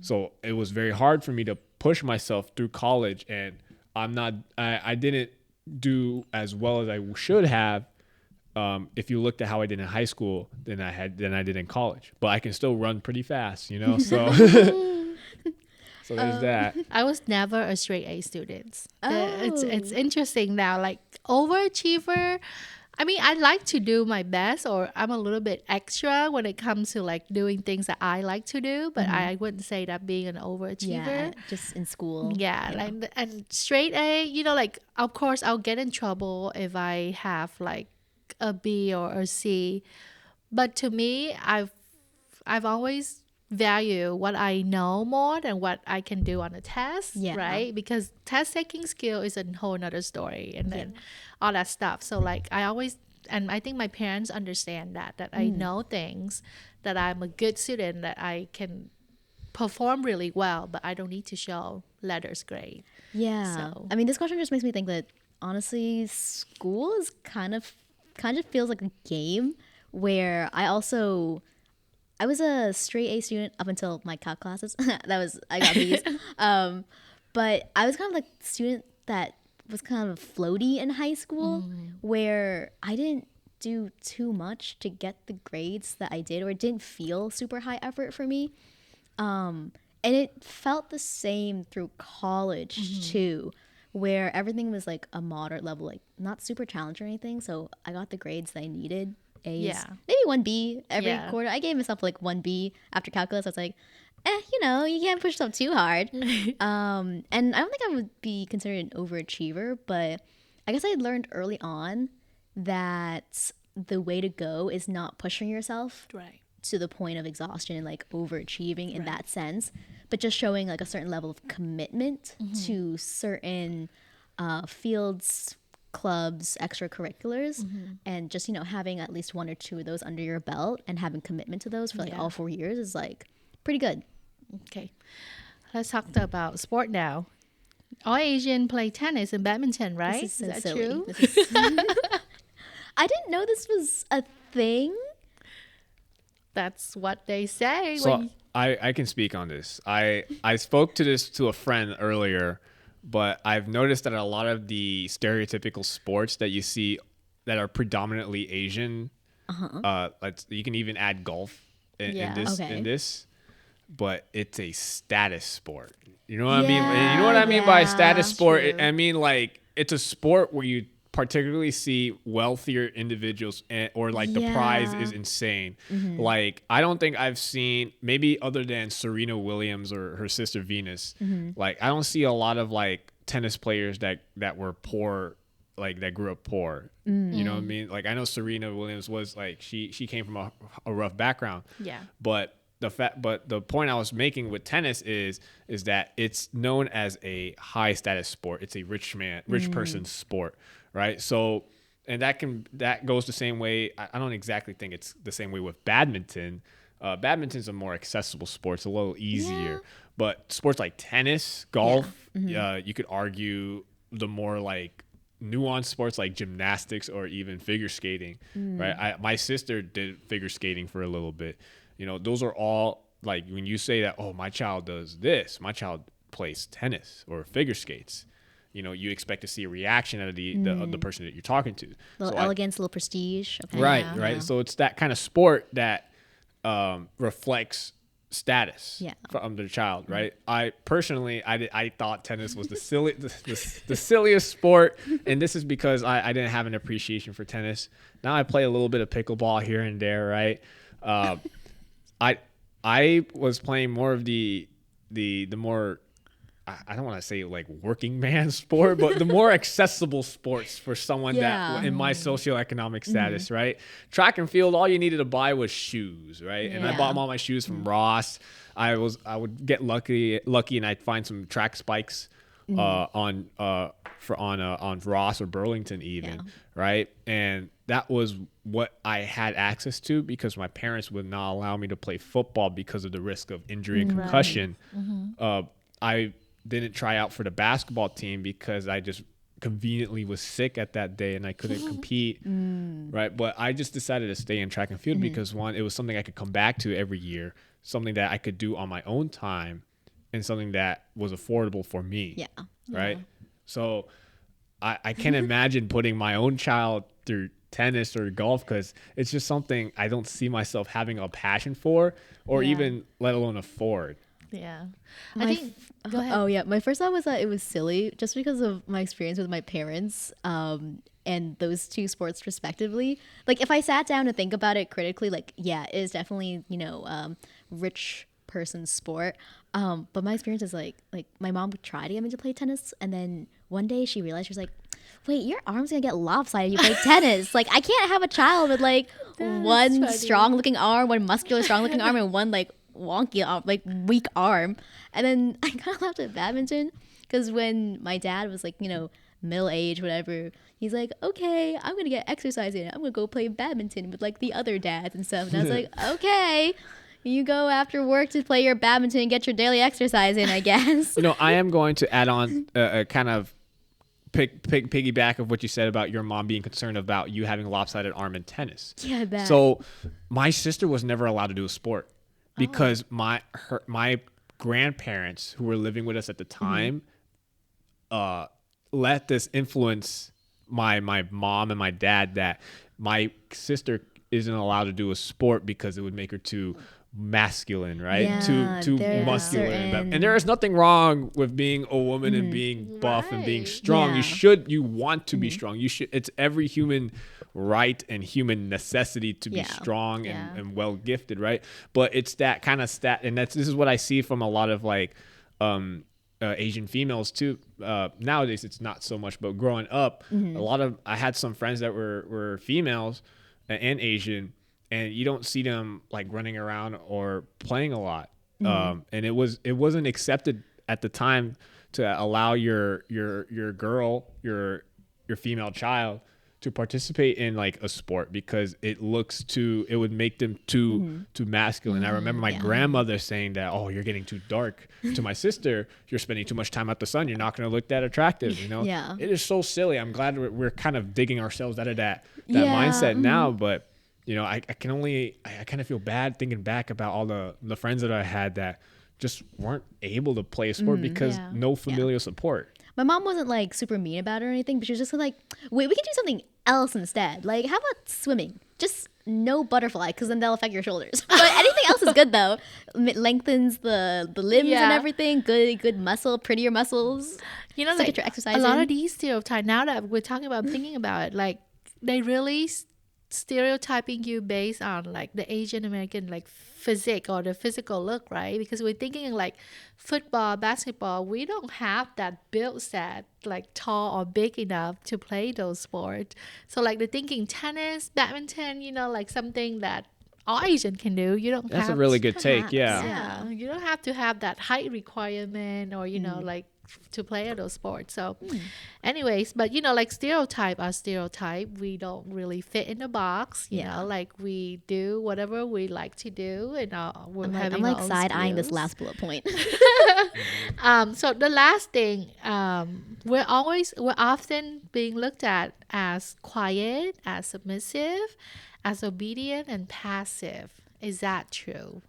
So it was very hard for me to push myself through college, and I didn't do as well as I should have. If you looked at how I did in high school than I did in college, but I can still run pretty fast, so so there's that. I was never a straight A student. It's Oh. interesting now. Like overachiever, I mean, I like to do my best, or I'm a little bit extra when it comes to like doing things that I like to do. But I wouldn't say that being an overachiever. Yeah. Just in school. Yeah, like and straight A, like of course I'll get in trouble if I have like a B or a C. But to me, I've always value what I know more than what I can do on a test, Yeah. right? Because test taking skill is a whole nother story, and then all that stuff. So like I always, and I think my parents understand that I know things, that I'm a good student, that I can perform really well, but I don't need to show letters grade. Yeah. So- I mean, this question just makes me think that honestly, school is kind of feels like a game where I was a straight A student up until my calc classes. I got B's. But I was kind of like the student that was kind of floaty in high school where I didn't do too much to get the grades that I did, or it didn't feel super high effort for me. And it felt the same through college too, where everything was like a moderate level, like not super challenging or anything. So I got the grades that I needed. A's, Yeah. maybe 1B every Yeah. quarter. I gave myself like 1B after calculus. I was like, you can't push yourself too hard. And I don't think I would be considered an overachiever, but I guess I had learned early on that the way to go is not pushing yourself Right. to the point of exhaustion and like overachieving in that sense, but just showing like a certain level of commitment to certain fields, clubs, extracurriculars, and just having at least one or two of those under your belt and having commitment to those for like all 4 years is like pretty good. Okay, let's talk about sport now. All Asian play tennis and badminton, This right? is Is so that silly. true? I didn't know this was a thing. That's what they say. So I can speak on this. I spoke to this to a friend earlier, but I've noticed that a lot of the stereotypical sports that you see that are predominantly Asian, you can even add golf in Yeah. this Okay. but it's a status sport. You know what I mean? And you know Yeah, what I mean by status yeah. sport? True. I mean like it's a sport where you particularly see wealthier individuals or like the prize Yeah. is insane. Like I don't think I've seen, maybe other than Serena Williams or her sister Venus, like I don't see a lot of like tennis players that were poor, like that grew up poor. You know what I mean? Like I know Serena Williams was like she came from a rough background. Yeah. But the point I was making with tennis is that it's known as a high status sport. It's a rich person's sport, right? So, and that goes the same way. I don't exactly think it's the same way with badminton. Badminton's a more accessible sport. It's a little easier. Yeah. But sports like tennis, golf, you could argue the more like nuanced sports like gymnastics or even figure skating, right? My sister did figure skating for a little bit. You know, those are all like when you say that, oh, my child does this, my child plays tennis or figure skates. You know, you expect to see a reaction out of the person that you're talking to. Little So elegance, a little prestige. Okay. right, Yeah. right. Yeah. So it's that kind of sport that reflects status Yeah. from the child, right? I personally, I thought tennis was the silliest sport, and this is because I didn't have an appreciation for tennis. Now I play a little bit of pickleball here and there, right? I was playing more of the more, I don't want to say like working man sport, but the more accessible sports for someone Yeah. that in my socioeconomic status, right? Track and field, all you needed to buy was shoes, right? And I Yeah. bought all my shoes from Ross. I would get lucky, and I'd find some track spikes on Ross or Burlington even, Yeah. right? And that was what I had access to because my parents would not allow me to play football because of the risk of injury and concussion. I didn't try out for the basketball team because I just conveniently was sick at that day and I couldn't compete, right? But I just decided to stay in track and field because one, it was something I could come back to every year, something that I could do on my own time, and something that was affordable for me. Yeah. Right. So I can't imagine putting my own child through tennis or golf because it's just something I don't see myself having a passion for or Yeah. even let alone afford. Yeah. My I think. Go ahead. Oh yeah, my first thought was that it was silly just because of my experience with my parents and those two sports respectively. Like if I sat down to think about it critically, like yeah, it is definitely rich person sport. But my experience is like my mom would try to get me to play tennis, and then one day she realized she was like, "Wait, your arm's gonna get lopsided. You play tennis. Like I can't have a child with like one funny. strong looking arm, one muscular strong looking arm, and one like wonky arm, like weak arm." And then I kind of laughed at badminton because when my dad was like middle age whatever, he's like, "Okay, I'm gonna get exercise in. I'm gonna go play badminton with like the other dads and stuff." And I was like, "Okay, you go after work to play your badminton and get your daily exercise in, I guess." I am going to add on a kind of piggyback of what you said about your mom being concerned about you having a lopsided arm in tennis. Yeah, I bet. So my sister was never allowed to do a sport because my grandparents who were living with us at the time let this influence my mom and my dad that my sister isn't allowed to do a sport because it would make her too masculine, right? Yeah, too there's muscular. certain- And there is nothing wrong with being a woman and being buff and being Right. strong. Yeah. You want to be strong. It's every human right and human necessity to be Yeah. strong Yeah. and well gifted, right? But it's that kind of stat, and this is what I see from a lot of like Asian females too. Nowadays it's not so much, but growing up, I had some friends that were females and Asian, and you don't see them like running around or playing a lot. And it wasn't accepted at the time to allow your girl, your female child to participate in like a sport because it would make them too masculine. I remember my grandmother saying that, oh, you're getting too dark. To my sister, you're spending too much time out the sun. You're not going to look that attractive. Yeah. It is so silly. I'm glad we're kind of digging ourselves out of that mindset now. But I kind of feel bad thinking back about all the friends that I had that just weren't able to play a sport because no familial support. My mom wasn't like super mean about it or anything, but she was just like, wait, we can do something else instead. Like, how about swimming? Just no butterfly, because then they'll affect your shoulders. But anything else is good though. It lengthens the limbs and everything. Good muscle, prettier muscles. Like get your exercise a lot in. of these stereotypes, now that we're talking about thinking about it, like they really stereotyping you based on like the Asian American like physique or the physical look, right? Because we're thinking like football, basketball, we don't have that build set like tall or big enough to play those sports. So like the thinking tennis, badminton, like something that all Asian can do. You don't That's have a really good take. Yeah. yeah, you don't have to have that height requirement or like to play those sports. So anyways, but like stereotype are stereotype. We don't really fit in the box, you know, like we do whatever we like to do, and we're having I'm our own side-eyeing this skills. last bullet point. So the last thing, we're often being looked at as quiet, as submissive, as obedient and passive. Is that true?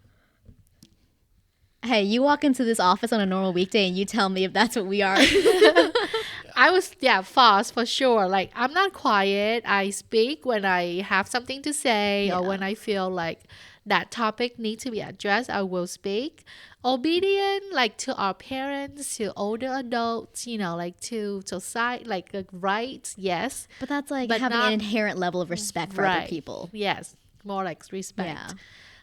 Hey, you walk into this office on a normal weekday and you tell me if that's what we are. I was, false for sure. Like, I'm not quiet. I speak when I have something to say or when I feel like that topic needs to be addressed, I will speak. Obedient, like to our parents, to older adults, like to society, like rights, yes. But that's like But having not- an inherent level of respect for other people. Yes, more like respect. Yeah.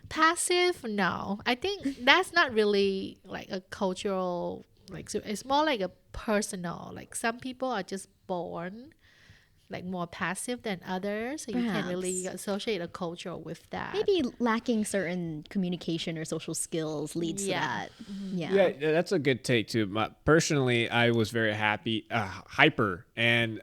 Passive, no. I think that's not really like a cultural, like, so it's more like a personal. Like some people are just born like more passive than others, so you can't really Perhaps. associate a culture with that. Maybe lacking certain communication or social skills leads to Yeah. that. Yeah. Yeah, that's a good take too. Personally, I was very happy, hyper, and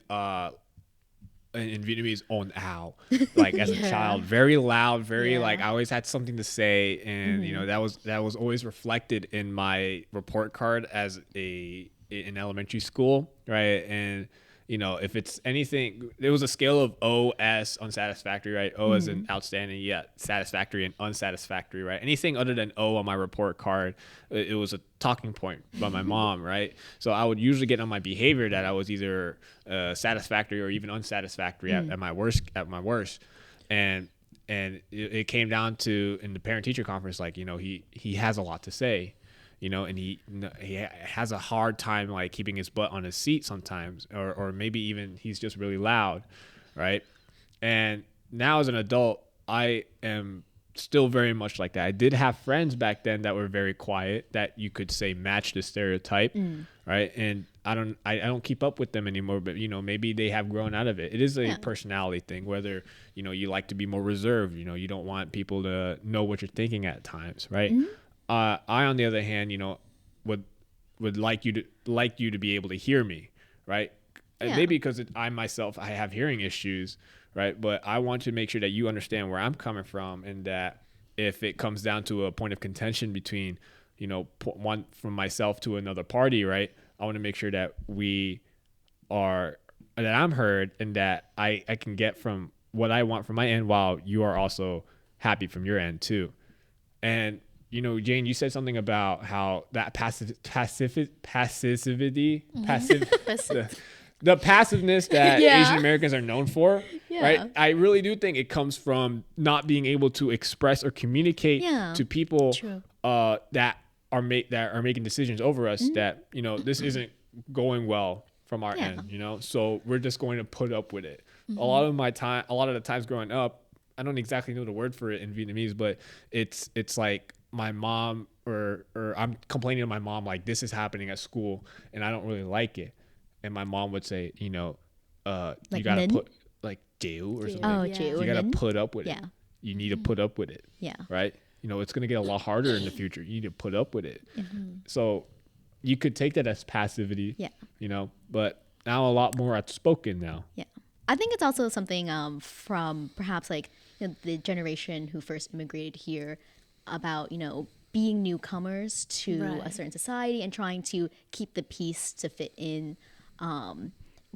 in Vietnamese, on ow, like as a child, very loud, very like I always had something to say, and that was always reflected in my report card as in elementary school, right? And if it's anything, there was a scale of O, S, unsatisfactory, right? O as in outstanding, satisfactory and unsatisfactory, right? Anything other than O on my report card, it was a talking point by my mom, right? So I would usually get on my behavior that I was either satisfactory or even unsatisfactory at my worst. And it came down to in the parent teacher conference, like he has a lot to say. And he has a hard time like keeping his butt on his seat sometimes, or maybe even he's just really loud, right? And now as an adult, I am still very much like that. I did have friends back then that were very quiet, that you could say match the stereotype, right? And I don't keep up with them anymore, but maybe they have grown out of it. It is a personality thing, whether you like to be more reserved, you don't want people to know what you're thinking at times, right? I, on the other hand, would like you to be able to hear me, right? And maybe because I myself, I have hearing issues, right? But I want to make sure that you understand where I'm coming from, and that if it comes down to a point of contention between, one from myself to another party, right? I want to make sure that that I'm heard, and that I can get from what I want from my end, while you are also happy from your end too. And Jane, you said something about how that passivity, the passiveness that Asian Americans are known for, right? I really do think it comes from not being able to express or communicate to people that are making decisions over us, that this isn't going well from our end, so we're just going to put up with it. A lot of the times growing up, I don't exactly know the word for it in Vietnamese, but it's like my mom or I'm complaining to my mom, like, this is happening at school and I don't really like it. And my mom would say, you gotta put like deal or something. Oh, You gotta put up with it. You need to put up with it. Yeah. Right? It's gonna get a lot harder in the future. You need to put up with it. So you could take that as passivity. But now a lot more outspoken now. I think it's also something from perhaps like the generation who first immigrated here about being newcomers to a Right. certain society and trying to keep the peace to fit in,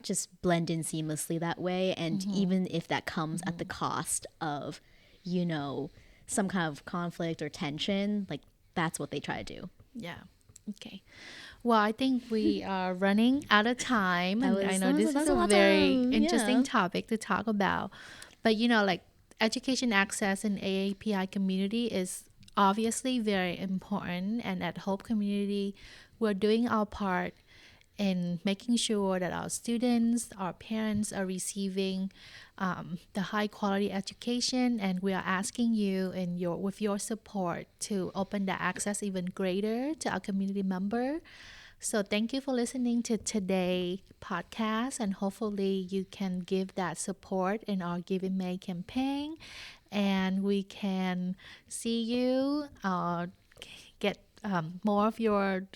just blend in seamlessly that way. And even if that comes at the cost of you know some kind of conflict or tension, like that's what they try to do. Yeah. Okay. Well, I think we are running out of time, and I know this is That's a a lot of very time. interesting Yeah. topic to talk about. But like education access in AAPI community is obviously very important, and at Hope Community, we're doing our part in making sure that our students, our parents are receiving the high quality education, and we are asking you and with your support to open the access even greater to our community member. So thank you for listening to today podcast, and hopefully you can give that support in our Give in May campaign, and we can see you get more of your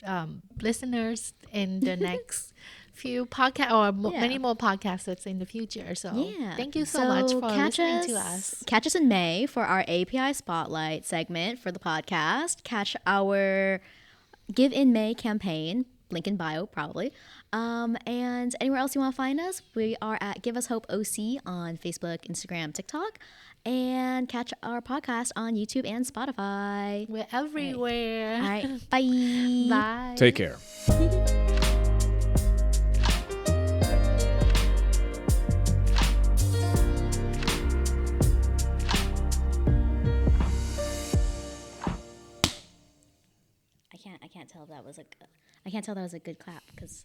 listeners in the next few podcast or many Yeah. more podcasts that's in the future. So Yeah. thank you so much So for listening to us. catch us in May for our API Spotlight segment for the podcast. Catch our Give in May campaign, link in bio probably. And anywhere else you want to find us, we are at Give Us Hope OC on Facebook, Instagram, TikTok. And catch our podcast on YouTube and Spotify. We're everywhere. All right. Bye. Bye. Take care. I can't tell if that was I can't tell that was a good clap because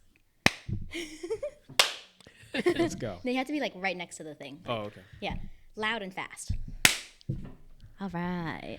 Let's go. they have to be like right next to the thing. Oh, okay. Yeah. Loud and fast. All right.